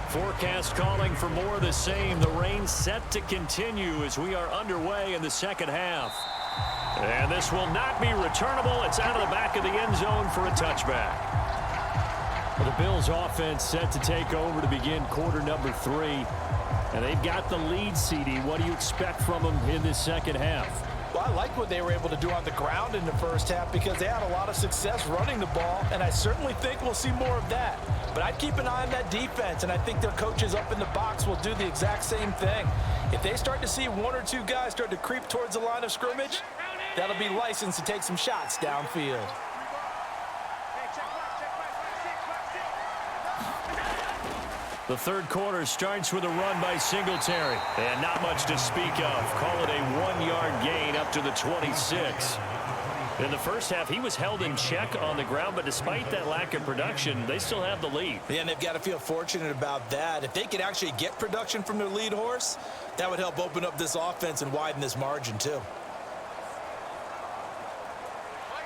Forecast calling for more of the same. The rain set to continue as we are underway in the second half. And this will not be returnable. It's out of the back of the end zone for a touchback. Well, the Bills offense set to take over to begin quarter number 3. And they've got the lead, CD. What do you expect from them in this second half? Well, I like what they were able to do on the ground in the first half because they had a lot of success running the ball, and I certainly think we'll see more of that. But I'd keep an eye on that defense, and I think their coaches up in the box will do the exact same thing. If they start to see 1 or 2 guys start to creep towards the line of scrimmage, that'll be licensed to take some shots downfield. The third quarter starts with a run by Singletary. And not much to speak of. Call it a 1-yard gain up to the 26. In the first half, he was held in check on the ground, but despite that lack of production, they still have the lead. Yeah, and they've got to feel fortunate about that. If they could actually get production from their lead horse, that would help open up this offense and widen this margin too.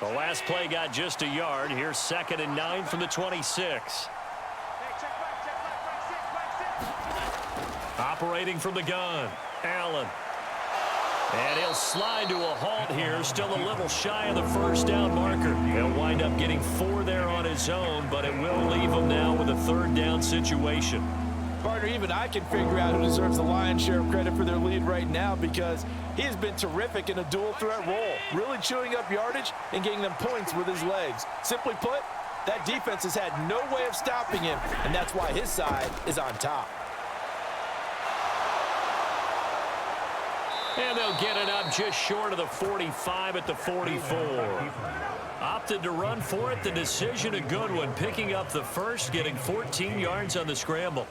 The last play got just a yard. Here's 2nd and 9 from the 26. Operating from the gun, Allen. And he'll slide to a halt here, still a little shy of the first down marker. He'll wind up getting 4 there on his own, but it will leave him now with a 3rd down situation. Partner, even I can figure out who deserves the lion's share of credit for their lead right now, because he has been terrific in a dual threat role, really chewing up yardage and getting them points with his legs. Simply put, that defense has had no way of stopping him, and that's why his side is on top. And they'll get it up just short of the 45 at the 44. Opted to run for it. The decision a good one. Picking up the first, getting 14 yards on the scramble.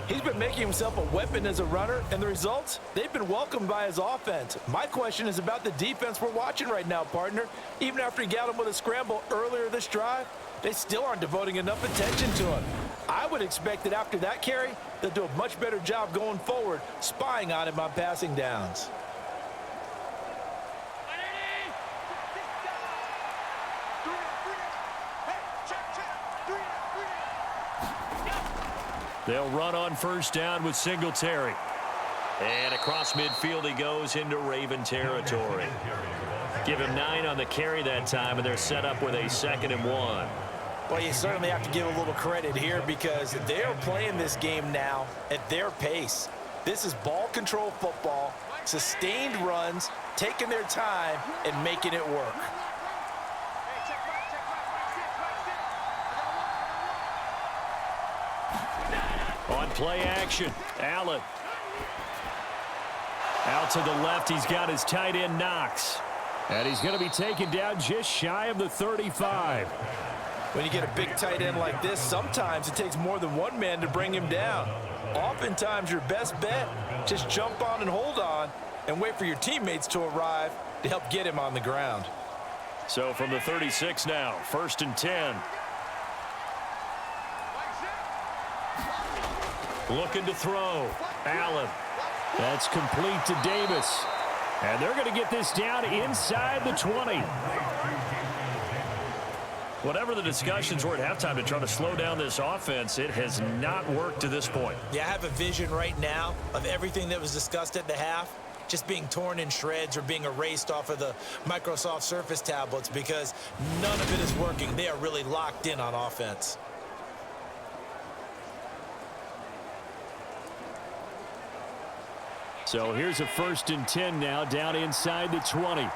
He's been making himself a weapon as a runner, and the results, they've been welcomed by his offense. My question is about the defense we're watching right now, partner. Even after he got him with a scramble earlier this drive, they still aren't devoting enough attention to him. I would expect that after that carry, they'll do a much better job going forward, spying on him on passing downs. They'll run on 1st down with Singletary. And across midfield he goes into Raven territory. Give him 9 on the carry that time, and they're set up with a 2nd and 1. Well, you certainly have to give a little credit here, because they're playing this game now at their pace. This is ball control football, sustained runs, taking their time, and making it work. On play action, Allen. Out to the left, he's got his tight end Knox. And he's going to be taken down just shy of the 35. When you get a big tight end like this, sometimes it takes more than one man to bring him down. Oftentimes, your best bet, just jump on and hold on and wait for your teammates to arrive to help get him on the ground. So from the 36 now, 1st and 10. Looking to throw. Allen. That's complete to Davis. And they're going to get this down inside the 20. Whatever the discussions were at halftime to try to slow down this offense, it has not worked to this point. Yeah, I have a vision right now of everything that was discussed at the half just being torn in shreds or being erased off of the Microsoft Surface tablets, because none of it is working. They are really locked in on offense. So here's a 1st and 10 now, down inside the 20.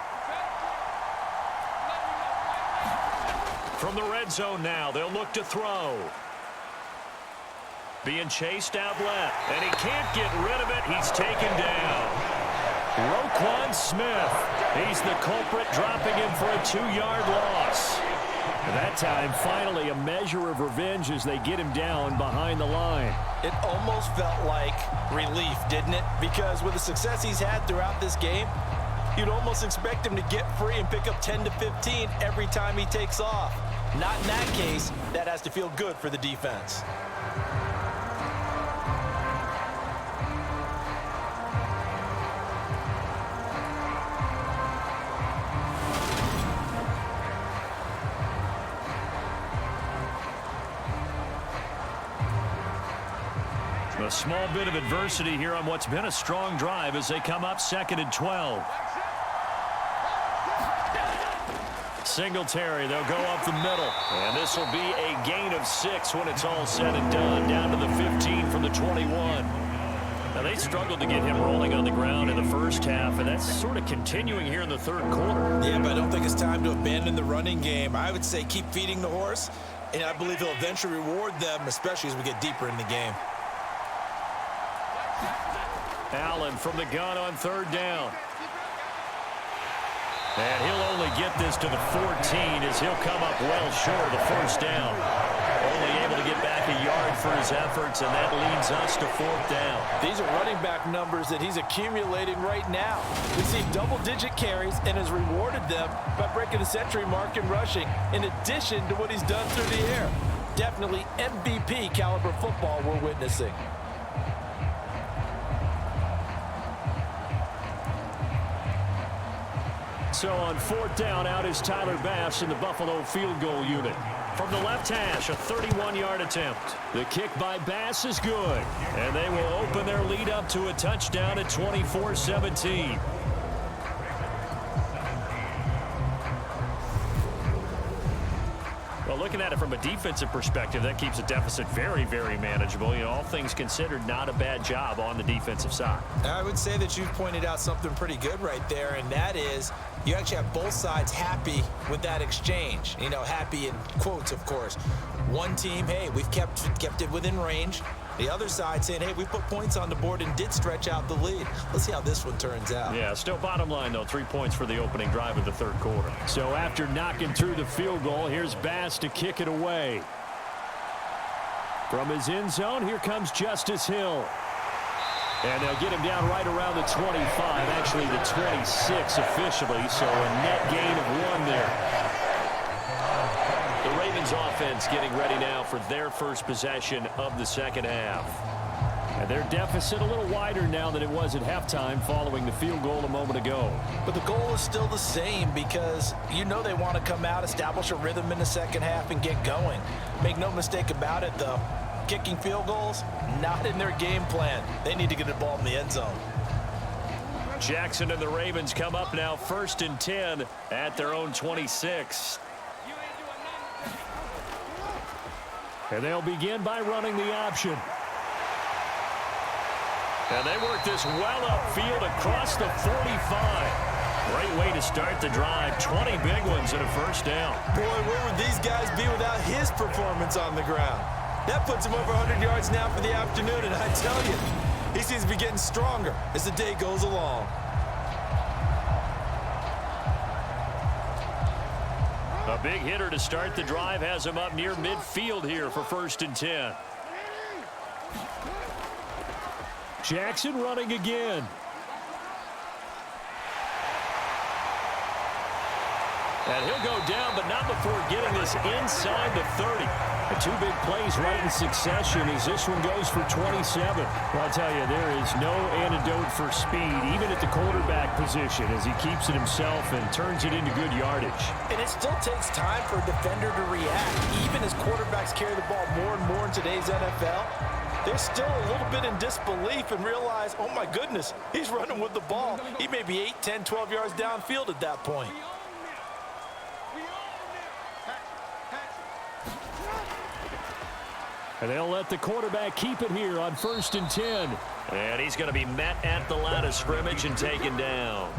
From the red zone now, they'll look to throw. Being chased out left, and he can't get rid of it. He's taken down. Roquan Smith, he's the culprit, dropping him for a 2-yard loss. And that time, finally, a measure of revenge as they get him down behind the line. It almost felt like relief, didn't it? Because with the success he's had throughout this game, you'd almost expect him to get free and pick up 10 to 15 every time he takes off. Not in that case. That has to feel good for the defense. A small bit of adversity here on what's been a strong drive as they come up 2nd and 12. Singletary, they'll go up the middle. And this will be a gain of 6 when it's all said and done, down to the 15 from the 21. Now, they struggled to get him rolling on the ground in the first half, and that's sort of continuing here in the third quarter. Yeah, but I don't think it's time to abandon the running game. I would say keep feeding the horse, and I believe he'll eventually reward them, especially as we get deeper in the game. Allen from the gun on 3rd down. And he'll only get this to the 14 as he'll come up well short of the first down. Only able to get back a yard for his efforts, and that leads us to fourth down. These are running back numbers that he's accumulating right now. We see double-digit carries and has rewarded them by breaking the century mark in rushing, in addition to what he's done through the air. Definitely MVP caliber football we're witnessing. So on fourth down, out is Tyler Bass in the Buffalo field goal unit. From the left hash, a 31-yard attempt. The kick by Bass is good, and they will open their lead up to a touchdown at 24-17. Well, looking at it from a defensive perspective, that keeps a deficit very, very manageable. You know, all things considered, not a bad job on the defensive side. I would say that you've pointed out something pretty good right there, and that is you actually have both sides happy with that exchange. You know, happy in quotes, of course. One team, hey, we've kept it within range. The other side saying, hey, we put points on the board and did stretch out the lead. Let's see how this one turns out. Yeah, still bottom line, though, 3 points for the opening drive of the third quarter. So after knocking through the field goal, here's Bass to kick it away. From his end zone, here comes Justice Hill. And they'll get him down right around the 25, actually the 26 officially, so a net gain of 1 there. The Ravens offense getting ready now for their first possession of the second half. And their deficit a little wider now than it was at halftime following the field goal a moment ago. But the goal is still the same because you know they want to come out, establish a rhythm in the second half, and get going. Make no mistake about it, though. Kicking field goals, not in their game plan. They need to get the ball in the end zone. Jackson and the Ravens come up now 1st and 10 at their own 26. And they'll begin by running the option. And they work this well upfield across the 45. Great way to start the drive. 20 big ones and a first down. Boy, where would these guys be without his performance on the ground? That puts him over 100 yards now for the afternoon, and I tell you, he seems to be getting stronger as the day goes along. A big hitter to start the drive has him up near midfield here for 1st and 10. Jackson running again. And he'll go down, but not before getting this inside the 30. The 2 big plays right in succession as this one goes for 27. Well, I'll tell you, there is no antidote for speed, even at the quarterback position, as he keeps it himself and turns it into good yardage. And it still takes time for a defender to react. Even as quarterbacks carry the ball more and more in today's NFL, they're still a little bit in disbelief and realize, oh my goodness, he's running with the ball. He may be 8, 10, 12 yards downfield at that point. And they'll let the quarterback keep it here on 1st and 10. And he's going to be met at the line of scrimmage and taken down.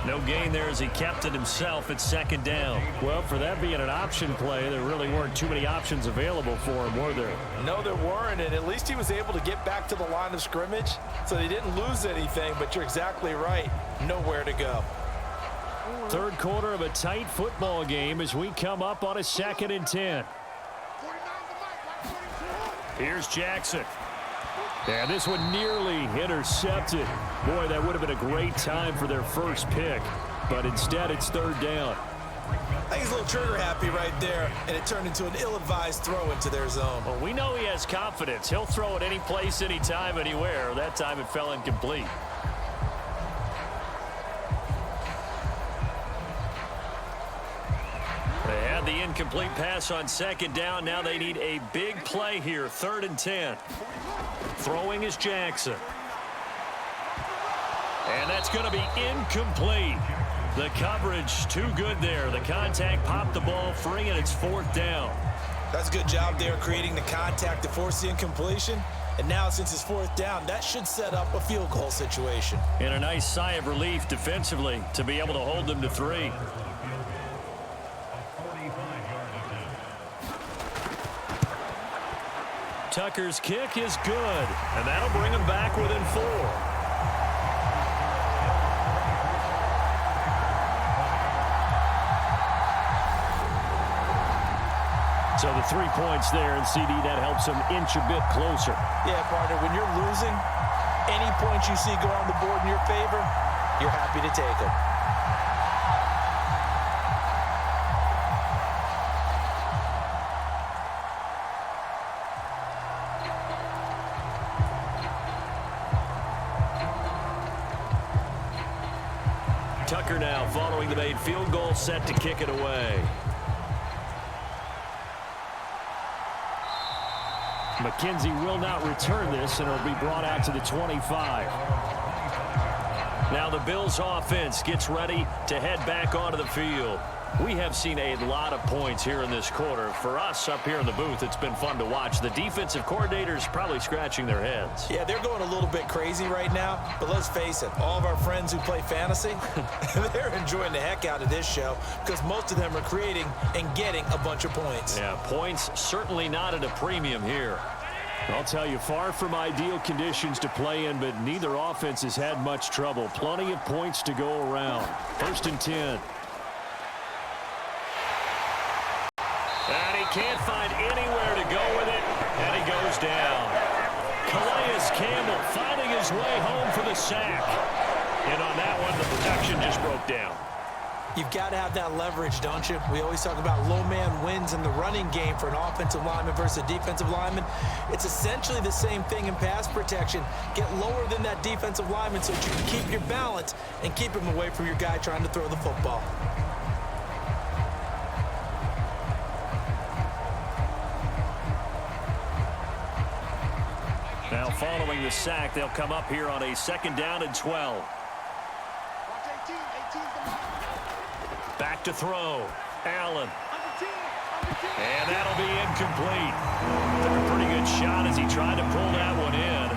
No gain there as he kept it himself at 2nd down. Well, for that being an option play, there really weren't too many options available for him, were there? No, there weren't, and at least he was able to get back to the line of scrimmage, so they didn't lose anything, but you're exactly right. Nowhere to go. Third quarter of a tight football game as we come up on a 2nd and 10. Here's Jackson. And this one nearly intercepted. Boy, that would have been a great time for their first pick. But instead, it's 3rd down. I think he's a little trigger happy right there, and it turned into an ill-advised throw into their zone. Well, we know he has confidence. He'll throw it any place, anytime, anywhere. That time it fell incomplete. They had the incomplete pass on 2nd down. Now they need a big play here. 3rd and 10. Throwing is Jackson. And that's going to be incomplete. The coverage too good there. The contact popped the ball free, and it's 4th down. That's a good job there creating the contact to force the incompletion. And now since it's 4th down, that should set up a field goal situation. And a nice sigh of relief defensively to be able to hold them to 3. Tucker's kick is good, and that'll bring him back within 4. So the 3 points there, and CD, that helps them inch a bit closer. Yeah, partner, when you're losing, any points you see go on the board in your favor, you're happy to take them. Tucker now following the made field goal, set to kick it away. McKenzie will not return this, and it'll be brought out to the 25. Now the Bills offense gets ready to head back onto the field. We have seen a lot of points here in this quarter. For us up here in the booth, it's been fun to watch. The defensive coordinators probably scratching their heads. Yeah, they're going a little bit crazy right now, but let's face it, all of our friends who play fantasy, they're enjoying the heck out of this show because most of them are creating and getting a bunch of points. Yeah, points certainly not at a premium here. I'll tell you, far from ideal conditions to play in, but neither offense has had much trouble. Plenty of points to go around. 1st and 10. And he can't find anywhere to go with it, and he goes down. Calais Campbell finding his way home for the sack. And on that one, the protection just broke down. You've got to have that leverage, don't you? We always talk about low man wins in the running game for an offensive lineman versus a defensive lineman. It's essentially the same thing in pass protection. Get lower than that defensive lineman so that you can keep your balance and keep him away from your guy trying to throw the football. Now following the sack, they'll come up here on a 2nd down and 12. Back to throw. Allen. And that'll be incomplete. Took a pretty good shot as he tried to pull that one in.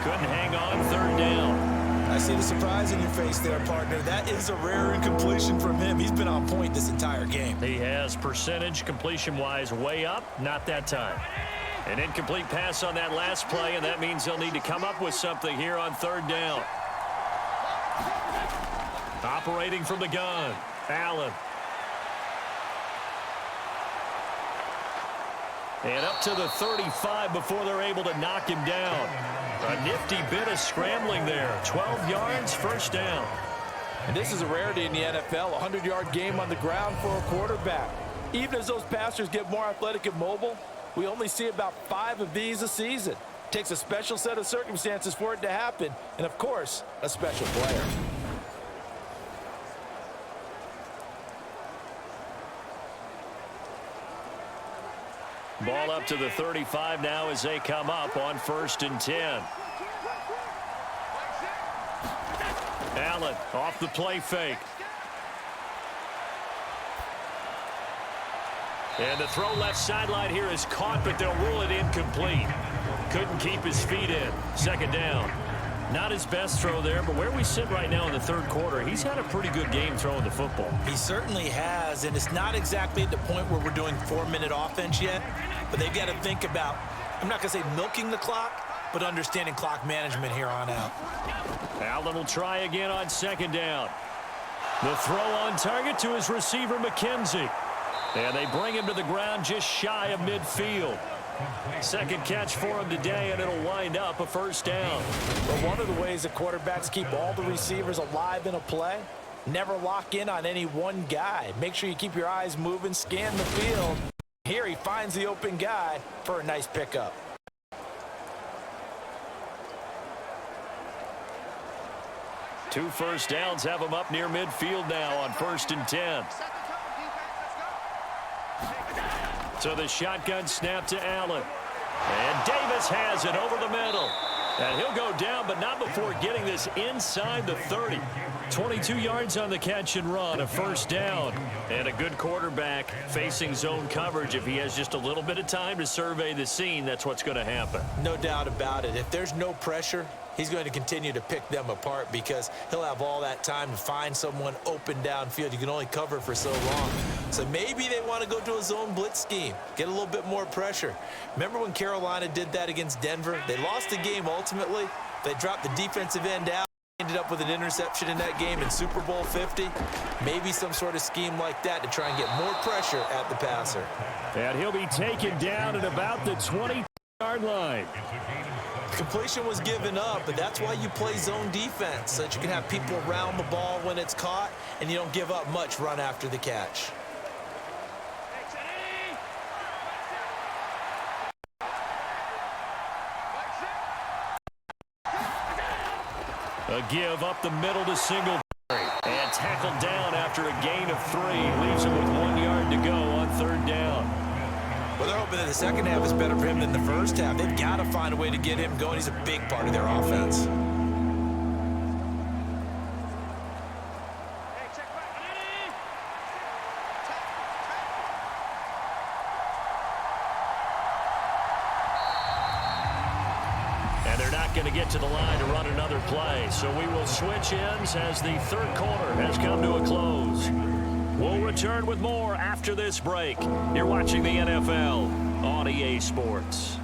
Couldn't hang on 3rd down. I see the surprise in your face there, partner. That is a rare incompletion from him. He's been on point this entire game. He has percentage completion-wise way up. Not that time. An incomplete pass on that last play, and that means they'll need to come up with something here on 3rd down. Operating from the gun. Allen. And up to the 35 before they're able to knock him down. A nifty bit of scrambling there. 12 yards, 1st down. And this is a rarity in the NFL, a 100-yard game on the ground for a quarterback. Even as those passers get more athletic and mobile, we only see about 5 of these a season. Takes a special set of circumstances for it to happen, and of course, a special player. Ball up to the 35 now as they come up on 1st and 10. Allen off the play fake. And the throw left sideline here is caught, but they'll rule it incomplete. Couldn't keep his feet in. 2nd down. Not his best throw there, but where we sit right now in the 3rd quarter, he's had a pretty good game throwing the football. He certainly has, and it's not exactly at the point where we're doing 4-minute offense yet, but they've got to think about, I'm not going to say milking the clock, but understanding clock management here on out. Allen will try again on 2nd down. The throw on target to his receiver, McKenzie. And they bring him to the ground just shy of midfield. 2nd catch for him today, and it'll wind up a 1st down. But one of the ways that quarterbacks keep all the receivers alive in a play, never lock in on any one guy. Make sure you keep your eyes moving, scan the field. Here he finds the open guy for a nice pickup. Two 1st downs have him up near midfield now on 1st and 10. So the shotgun snap to Allen. And Davis has it over the middle. And he'll go down, but not before getting this inside the 30. 22 yards on the catch and run, a 1st down. And a good quarterback facing zone coverage. If he has just a little bit of time to survey the scene, that's what's going to happen. No doubt about it. If there's no pressure, he's going to continue to pick them apart because he'll have all that time to find someone open downfield. You can only cover for so long. So maybe they want to go to a zone blitz scheme, get a little bit more pressure. Remember when Carolina did that against Denver? They lost the game ultimately. They dropped the defensive end out. Ended up with an interception in that game in Super Bowl 50. Maybe some sort of scheme like that to try and get more pressure at the passer. And he'll be taken down at about the 20-yard line. Completion was given up, but that's why you play zone defense, so that you can have people around the ball when it's caught, and you don't give up much run after the catch. A give up the middle to Singletary. And tackled down after a gain of 3. Leaves him with 1 yard to go on 3rd down. Well, they're hoping that the second half is better for him than the first half. They've got to find a way to get him going. He's a big part of their offense. And they're not going to get to the line to run another play. So we will switch ends as the 3rd quarter has come to a close. We'll return with more after this break. You're watching the NFL on EA Sports.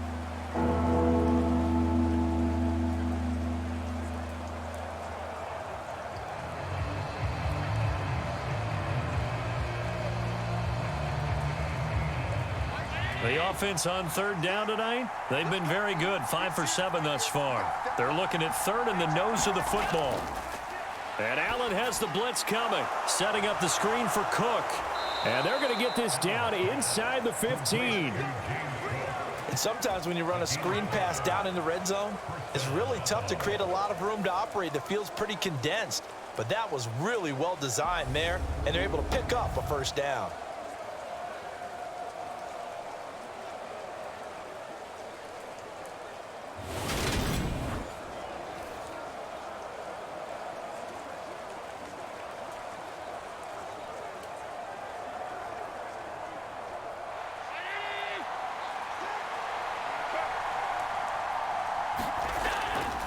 The offense on 3rd down tonight, they've been very good, 5 for 7 thus far. They're looking at 3rd in the nose of the football. And Allen has the blitz coming, setting up the screen for Cook. And they're going to get this down inside the 15. And sometimes when you run a screen pass down in the red zone, it's really tough to create a lot of room to operate. The field's pretty condensed. But that was really well designed there, and they're able to pick up a 1st down.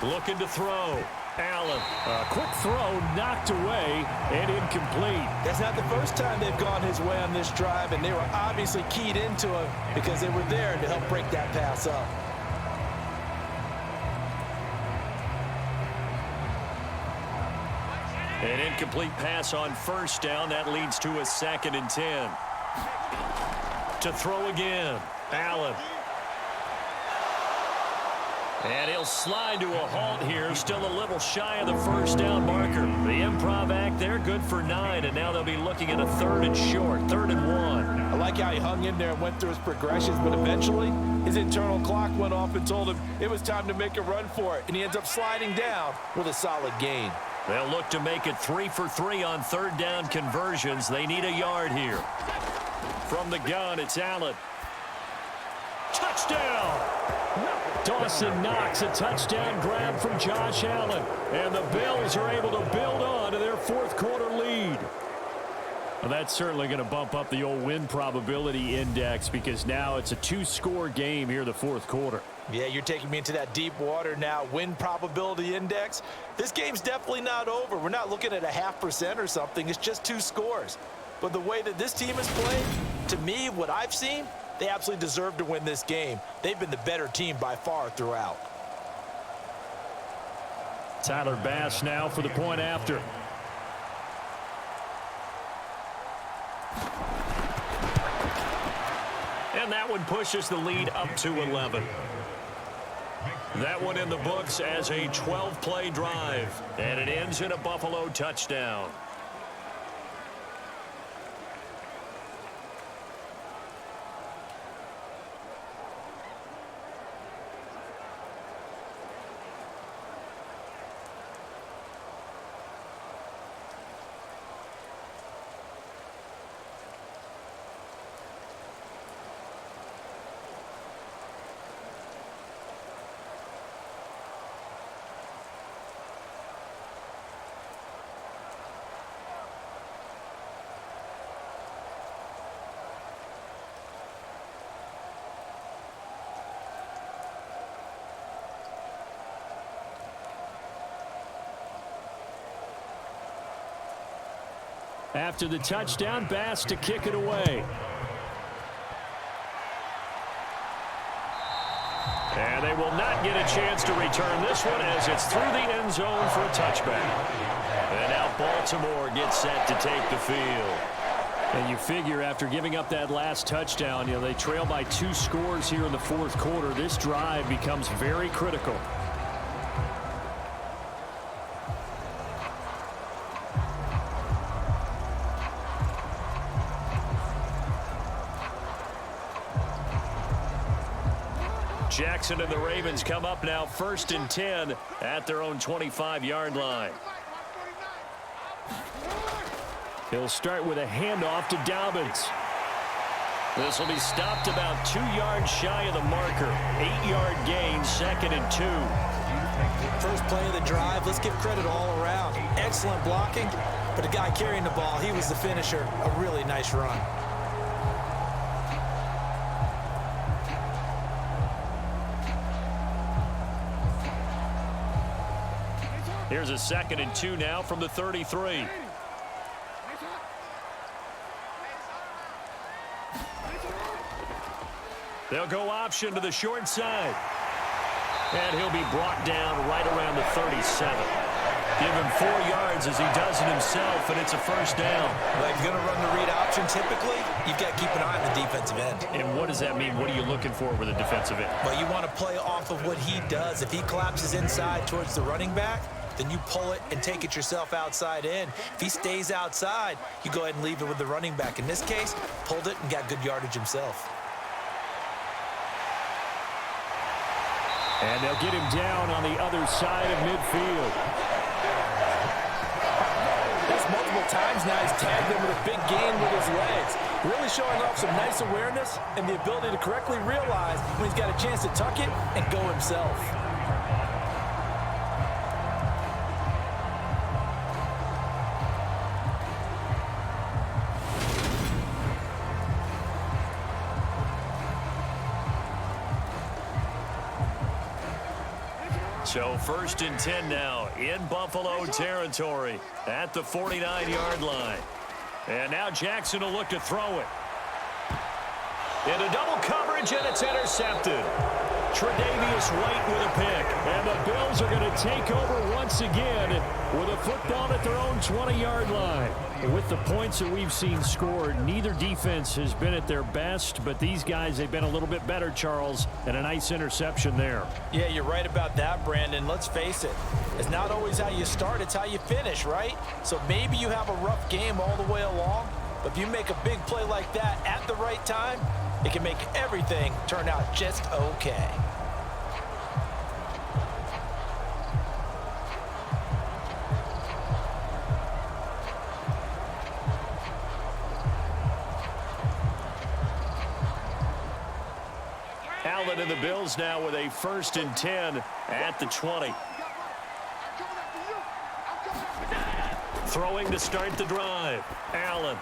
Looking to throw. Allen. A quick throw knocked away and incomplete. That's not the first time they've gone his way on this drive, and they were obviously keyed into him because they were there to help break that pass up. An incomplete pass on 1st down. That leads to a 2nd and 10. To throw again. Allen. And he'll slide to a halt here, still a little shy of the 1st down marker. The improv act there, good for 9, and now they'll be looking at a 3rd and short, 3rd and 1. I like how he hung in there and went through his progressions, but eventually his internal clock went off and told him it was time to make a run for it, and he ends up sliding down with a solid gain. They'll look to make it 3 for 3 on 3rd down conversions. They need a yard here. From the gun, it's Allen. Touchdown! Dawson Knox, a touchdown grab from Josh Allen. And the Bills are able to build on to their 4th quarter lead. Well, that's certainly going to bump up the old win probability index because now it's a 2-score game here in the 4th quarter. Yeah, you're taking me into that deep water now. Win probability index. This game's definitely not over. We're not looking at a 0.5% or something. It's just 2 scores. But the way that this team is playing, to me, what I've seen, they absolutely deserve to win this game. They've been the better team by far throughout. Tyler Bass now for the point after. And that one pushes the lead up to 11. That one in the books as a 12-play drive. And it ends in a Buffalo touchdown. After the touchdown, Bass to kick it away. And they they will not get a chance to return this one as it's through the end zone for a touchback. And now Baltimore gets set to take the field. And you figure after giving up that last touchdown, they trail by 2 scores here in the fourth quarter. This drive becomes very critical. Jackson and the Ravens come up now 1st and 10 at their own 25-yard line. He'll start with a handoff to Dobbins. This will be stopped about 2 yards shy of the marker. 8-yard gain, 2nd and 2. First play of the drive, let's give credit all around. Excellent blocking, but the guy carrying the ball, he was the finisher. A really nice run. Here's a 2nd and 2 now from the 33. They'll go option to the short side. And he'll be brought down right around the 37. Give him 4 yards as he does it himself, and it's a first down. Well, if you're going to run the read option, typically, you've got to keep an eye on the defensive end. And what does that mean? What are you looking for with a defensive end? Well, you want to play off of what he does. If he collapses inside towards the running back, then you pull it and take it yourself outside in. If he stays outside, you go ahead and leave it with the running back. In this case, pulled it and got good yardage himself. And they'll get him down on the other side of midfield. That's multiple times now. He's tagged him with a big gain with his legs. Really showing off some nice awareness and the ability to correctly realize when he's got a chance to tuck it and go himself. So 1st and 10 now in Buffalo territory at the 49-yard line. And now Jackson will look to throw it. Into double coverage, and it's intercepted. Tre'Davious White with a pick. And the Bills are going to take over once again with a football at their own 20-yard line. With the points that we've seen scored, neither defense has been at their best, but these guys, they've been a little bit better, Charles, and a nice interception there. Yeah, you're right about that, Brandon. Let's face it. It's not always how you start, it's how you finish, right? So maybe you have a rough game all the way along, but if you make a big play like that at the right time, it can make everything turn out just okay. Allen and the Bills now with a 1st and 10 at the 20. Throwing to start the drive. Allen.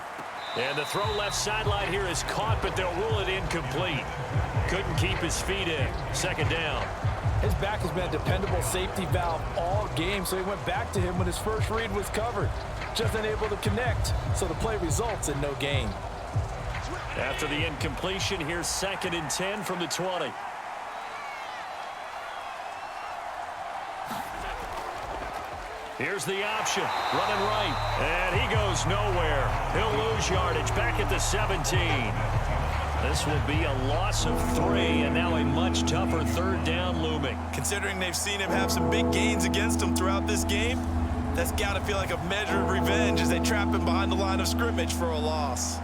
And the throw left sideline here is caught, but they'll rule it incomplete. Couldn't keep his feet in. 2nd down. His back has been a dependable safety valve all game, so he went back to him when his first read was covered. Just unable to connect, so the play results in no gain. After the incompletion, here's 2nd and 10 from the 20. Here's the option, running right, and he goes nowhere. He'll lose yardage back at the 17. This will be a loss of 3, and now a much tougher 3rd down looming. Considering they've seen him have some big gains against him throughout this game, that's got to feel like a measure of revenge as they trap him behind the line of scrimmage for a loss.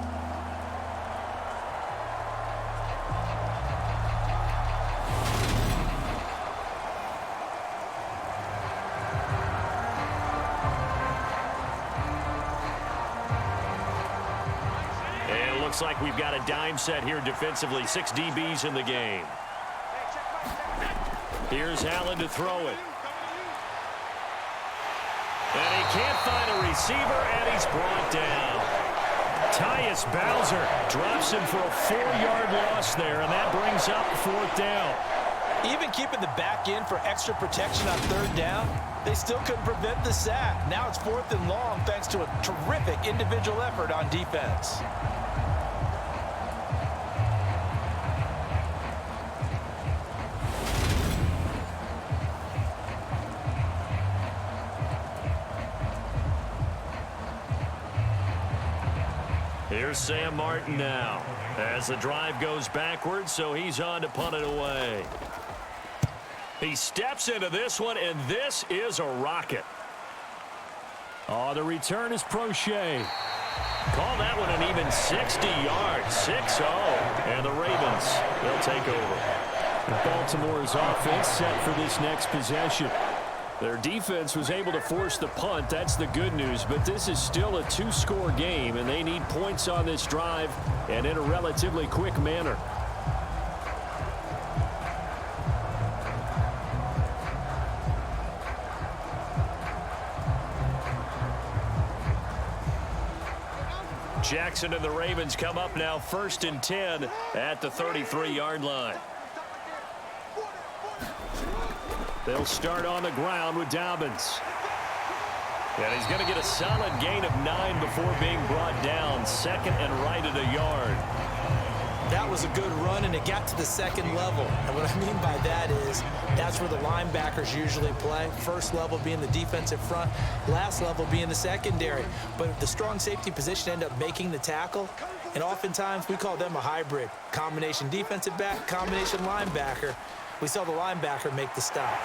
Looks like we've got a dime set here defensively. 6 DBs in the game. Here's Allen to throw it. And he can't find a receiver, and he's brought down. Tyus Bowser drops him for a 4-yard loss there, and that brings up 4th down. Even keeping the back in for extra protection on 3rd down, they still couldn't prevent the sack. Now it's 4th and long thanks to a terrific individual effort on defense. Here's Sam Martin now as the drive goes backwards, so he's on to punt it away. He steps into this one, and this is a rocket. Oh, the return is Prochet. Call that one an even 60 yards, 6-0. And the Ravens, they'll take over. Baltimore's offense set for this next possession. Their defense was able to force the punt. That's the good news. But this is still a two-score game, and they need points on this drive and in a relatively quick manner. Jackson and the Ravens come up now 1st and 10 at the 33-yard line. They'll start on the ground with Dobbins. And he's going to get a solid gain of 9 before being brought down. 2nd and right at a yard. That was a good run, and it got to the second level. And what I mean by that is that's where the linebackers usually play. First level being the defensive front, last level being the secondary. But the strong safety position ended up making the tackle, and oftentimes we call them a hybrid. Combination defensive back, combination linebacker. We saw the linebacker make the stop.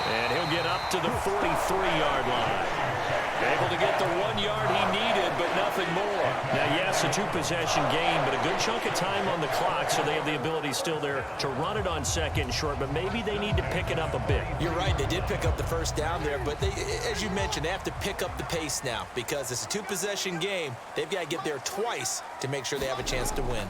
And he'll get up to the 43-yard line. Able to get the 1 yard he needed, but nothing more. Now, yes, a two-possession game, but a good chunk of time on the clock, so they have the ability still there to run it on 2nd and short, but maybe they need to pick it up a bit. You're right. They did pick up the first down there, but they, as you mentioned, they have to pick up the pace now because it's a two-possession game. They've got to get there twice to make sure they have a chance to win.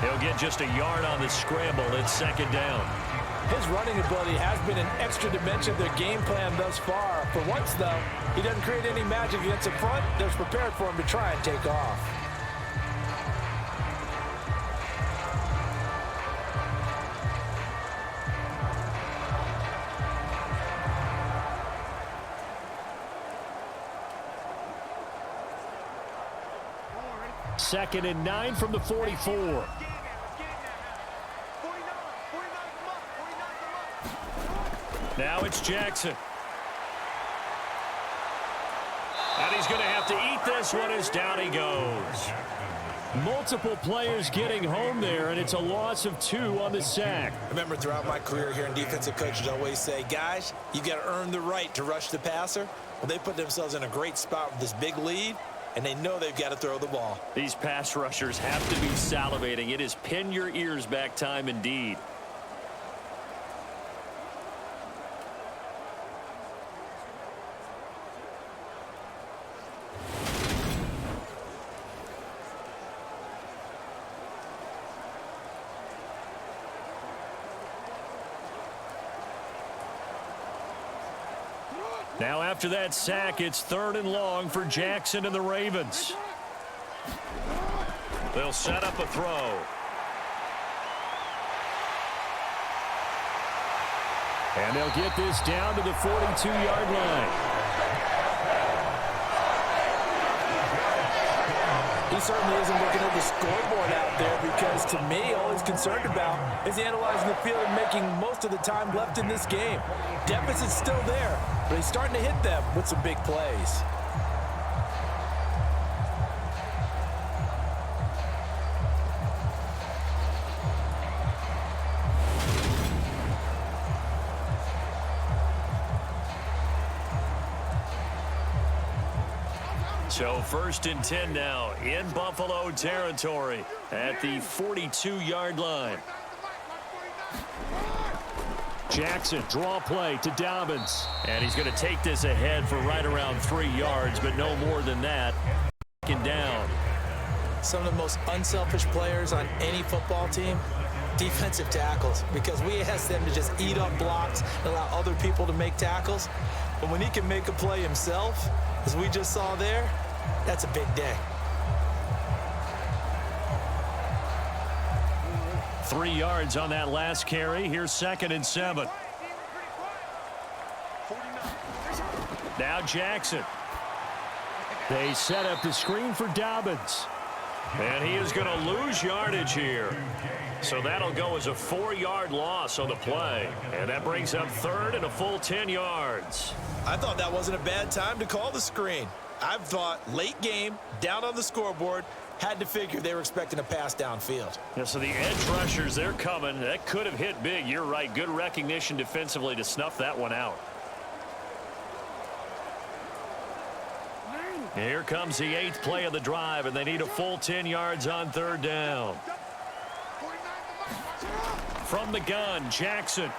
He'll get just a yard on the scramble. It's 2nd down. His running ability has been an extra dimension of their game plan thus far. For once, though, he doesn't create any magic against the front. They're prepared for him to try and take off. Second and 9 from the 44. Now it's Jackson. And he's going to have to eat this one as down he goes. Multiple players getting home there, and it's a loss of 2 on the sack. I remember throughout my career here in defensive coaches always say, guys, you got to earn the right to rush the passer. Well, they put themselves in a great spot with this big lead, and they know they've got to throw the ball. These pass rushers have to be salivating. It is pin your ears back time indeed. Now after that sack, it's 3rd and long for Jackson and the Ravens. They'll set up a throw. And they'll get this down to the 42-yard line. He certainly isn't looking at the scoreboard out there because, to me, all he's concerned about is analyzing the field and making most of the time left in this game. Deficit's still there, but he's starting to hit them with some big plays. So 1st and 10 now in Buffalo territory at the 42-yard line. Jackson, draw play to Dobbins. And he's going to take this ahead for right around 3 yards, but no more than that. And down. Some of the most unselfish players on any football team, defensive tackles, because we ask them to just eat up blocks and allow other people to make tackles. But when he can make a play himself, as we just saw there, that's a big day. 3 yards on that last carry. Here's 2nd and 7. Now Jackson. They set up the screen for Dobbins. And he is going to lose yardage here. So that'll go as a 4-yard loss on the play. And that brings up third and a full 10 yards. I thought that wasn't a bad time to call the screen. I've thought late game, down on the scoreboard, had to figure they were expecting a pass downfield. Yeah, so the edge rushers, they're coming. That could have hit big. You're right. Good recognition defensively to snuff that one out. Here comes the 8th play of the drive, and they need a full 10 yards on third down. From the gun, Jackson.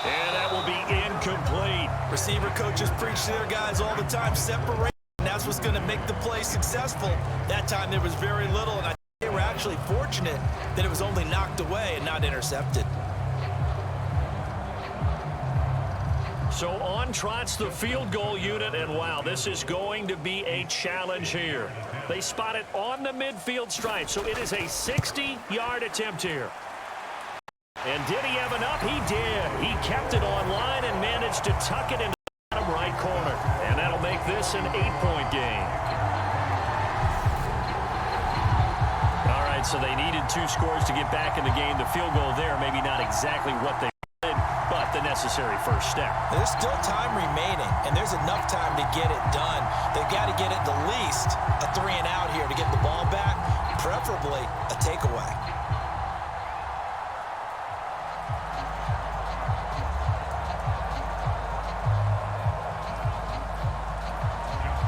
And that will be incomplete. Receiver coaches preach to their guys all the time, separate, and that's what's going to make the play successful. That time there was very little, and I think they were actually fortunate that it was only knocked away and not intercepted. So on trots the field goal unit, and wow, this is going to be a challenge here. They spot it on the midfield stripe, so it is a 60-yard attempt here. And did he have enough? He did. He kept it on line and managed to tuck it into the bottom right corner. And that'll make this an 8-point game. All right, so they needed 2 scores to get back in the game. The field goal there, maybe not exactly what they did, but the necessary first step. There's still time remaining, and there's enough time to get it done. They've got to get it the least a 3-and-out here to get the ball back, preferably a takeaway.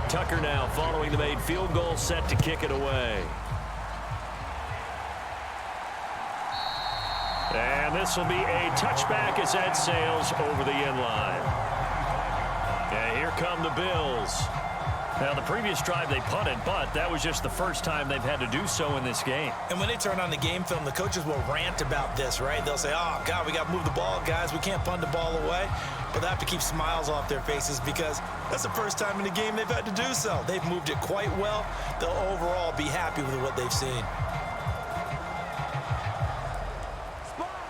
Tucker now following the made field goal, set to kick it away. And this will be a touchback as that sails over the end line. And here come the Bills. Now, the previous drive they punted, but that was just the first time they've had to do so in this game. And when they turn on the game film, the coaches will rant about this, right? They'll say, oh, God, we got to move the ball, guys. We can't punt the ball away. But they have to keep smiles off their faces because that's the first time in the game they've had to do so. They've moved it quite well. They'll overall be happy with what they've seen.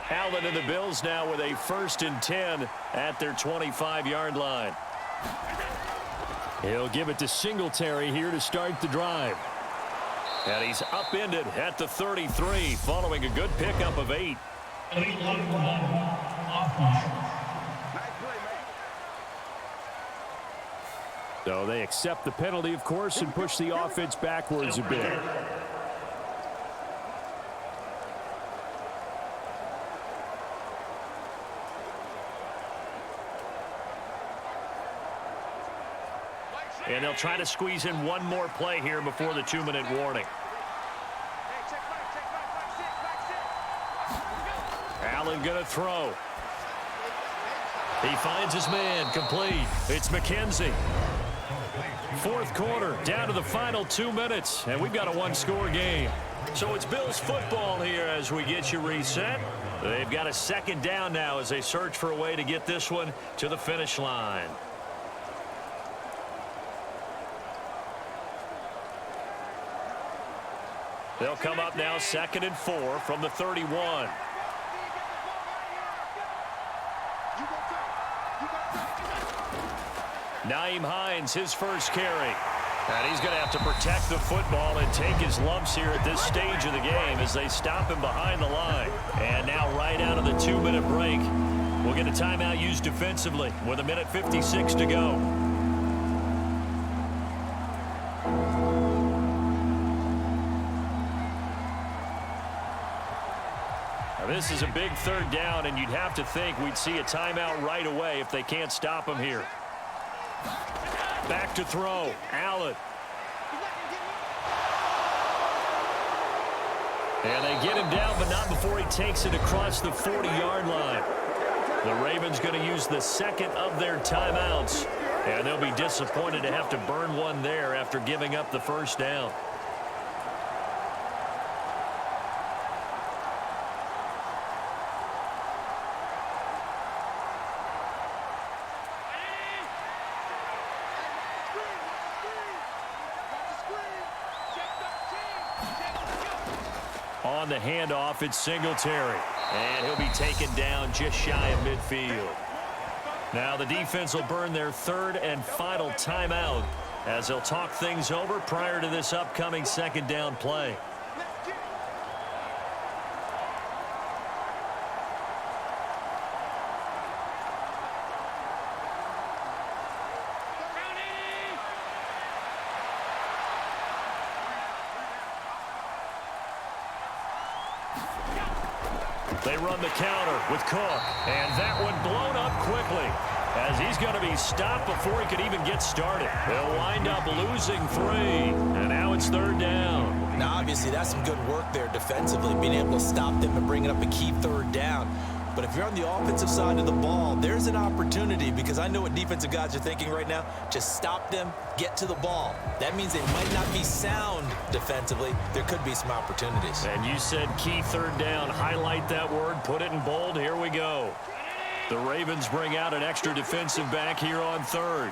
Allen and the Bills now with a 1st and 10 at their 25-yard line. He'll give it to Singletary here to start the drive. And he's upended at the 33 following a good pickup of 8. So they accept the penalty, of course, and push the offense backwards a bit. And they'll try to squeeze in one more play here before the 2-minute warning. Allen going to throw. He finds his man, complete. It's McKenzie. 4th quarter, down to the final 2 minutes, and we've got a 1-score game. So it's Bills football here as we get you reset. They've got a 2nd down now as they search for a way to get this one to the finish line. They'll come up now 2nd and 4 from the 31. Nyheim Hines, his first carry. And he's going to have to protect the football and take his lumps here at this stage of the game as they stop him behind the line. And now right out of the 2-minute break, we'll get a timeout used defensively with 1:56 to go. This is a big 3rd down, and you'd have to think we'd see a timeout right away if they can't stop him here. Back to throw. Allen. And they get him down, but not before he takes it across the 40-yard line. The Ravens going to use the 2nd of their timeouts, and they'll be disappointed to have to burn one there after giving up the 1st down. On the handoff, it's Singletary. And he'll be taken down just shy of midfield. Now the defense will burn their 3rd and final timeout as they'll talk things over prior to this upcoming second down play. They run the counter with Cook, and that one blown up quickly as he's going to be stopped before he could even get started. They'll wind up losing 3, and now it's third down. Now, obviously, that's some good work there defensively, being able to stop them and bringing up a key third down. But if you're on the offensive side of the ball, there's an opportunity, because I know what defensive guys are thinking right now. Just stop them, get to the ball. That means they might not be sound defensively. There could be some opportunities. And you said key third down. Highlight that word, put it in bold. Here we go. The Ravens bring out an extra defensive back here on third.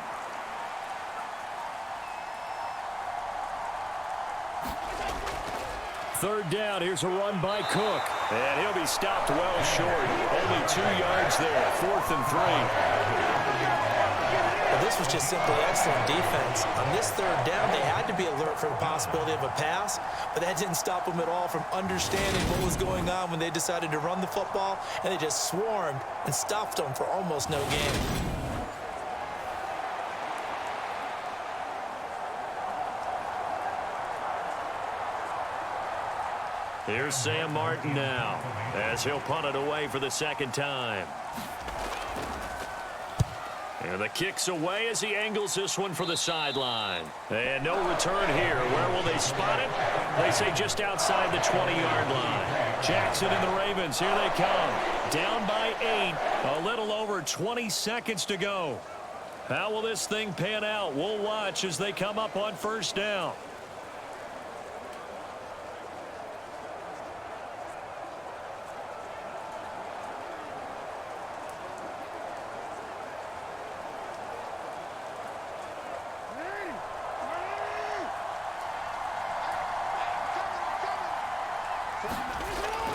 Third down, here's a run by Cook. And he'll be stopped well short. Only 2 yards there, 4th and 3. Well, this was just simply excellent defense. On this third down, they had to be alert for the possibility of a pass, but that didn't stop them at all from understanding what was going on when they decided to run the football, and they just swarmed and stuffed them for almost no gain. Here's Sam Martin now as he'll punt it away for the second time. And the kick's away as he angles this one for the sideline. And no return here. Where will they spot it? They say just outside the 20-yard line. Jackson and the Ravens, here they come. Down by 8, a little over 20 seconds to go. How will this thing pan out? We'll watch as they come up on first down.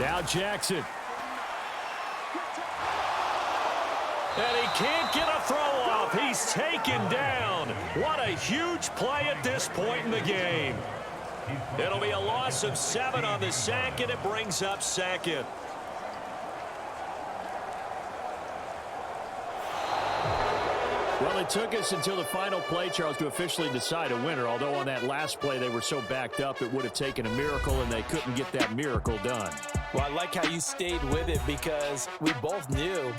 Now Jackson. And he can't get a throw off. He's taken down. What a huge play at this point in the game. It'll be a loss of 7 on the sack, and it brings up second. Well, it took us until the final play, Charles, to officially decide a winner, although on that last play they were so backed up it would have taken a miracle, and they couldn't get that miracle done. Well, I like how you stayed with it, because we both knew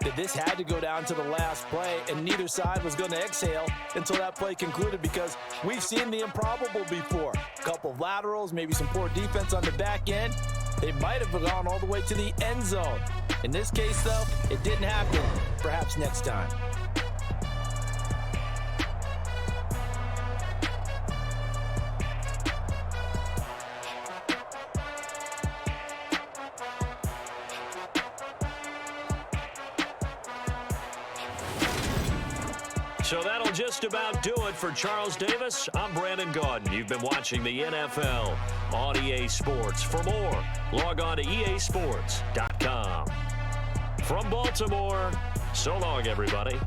that this had to go down to the last play, and neither side was going to exhale until that play concluded, because we've seen the improbable before. A couple of laterals, maybe some poor defense on the back end. They might have gone all the way to the end zone. In this case, though, it didn't happen. Perhaps next time. So that'll just about do it for Charles Davis. I'm Brandon Gaudin. You've been watching the NFL on EA Sports. For more, log on to easports.com. From Baltimore, so long, everybody.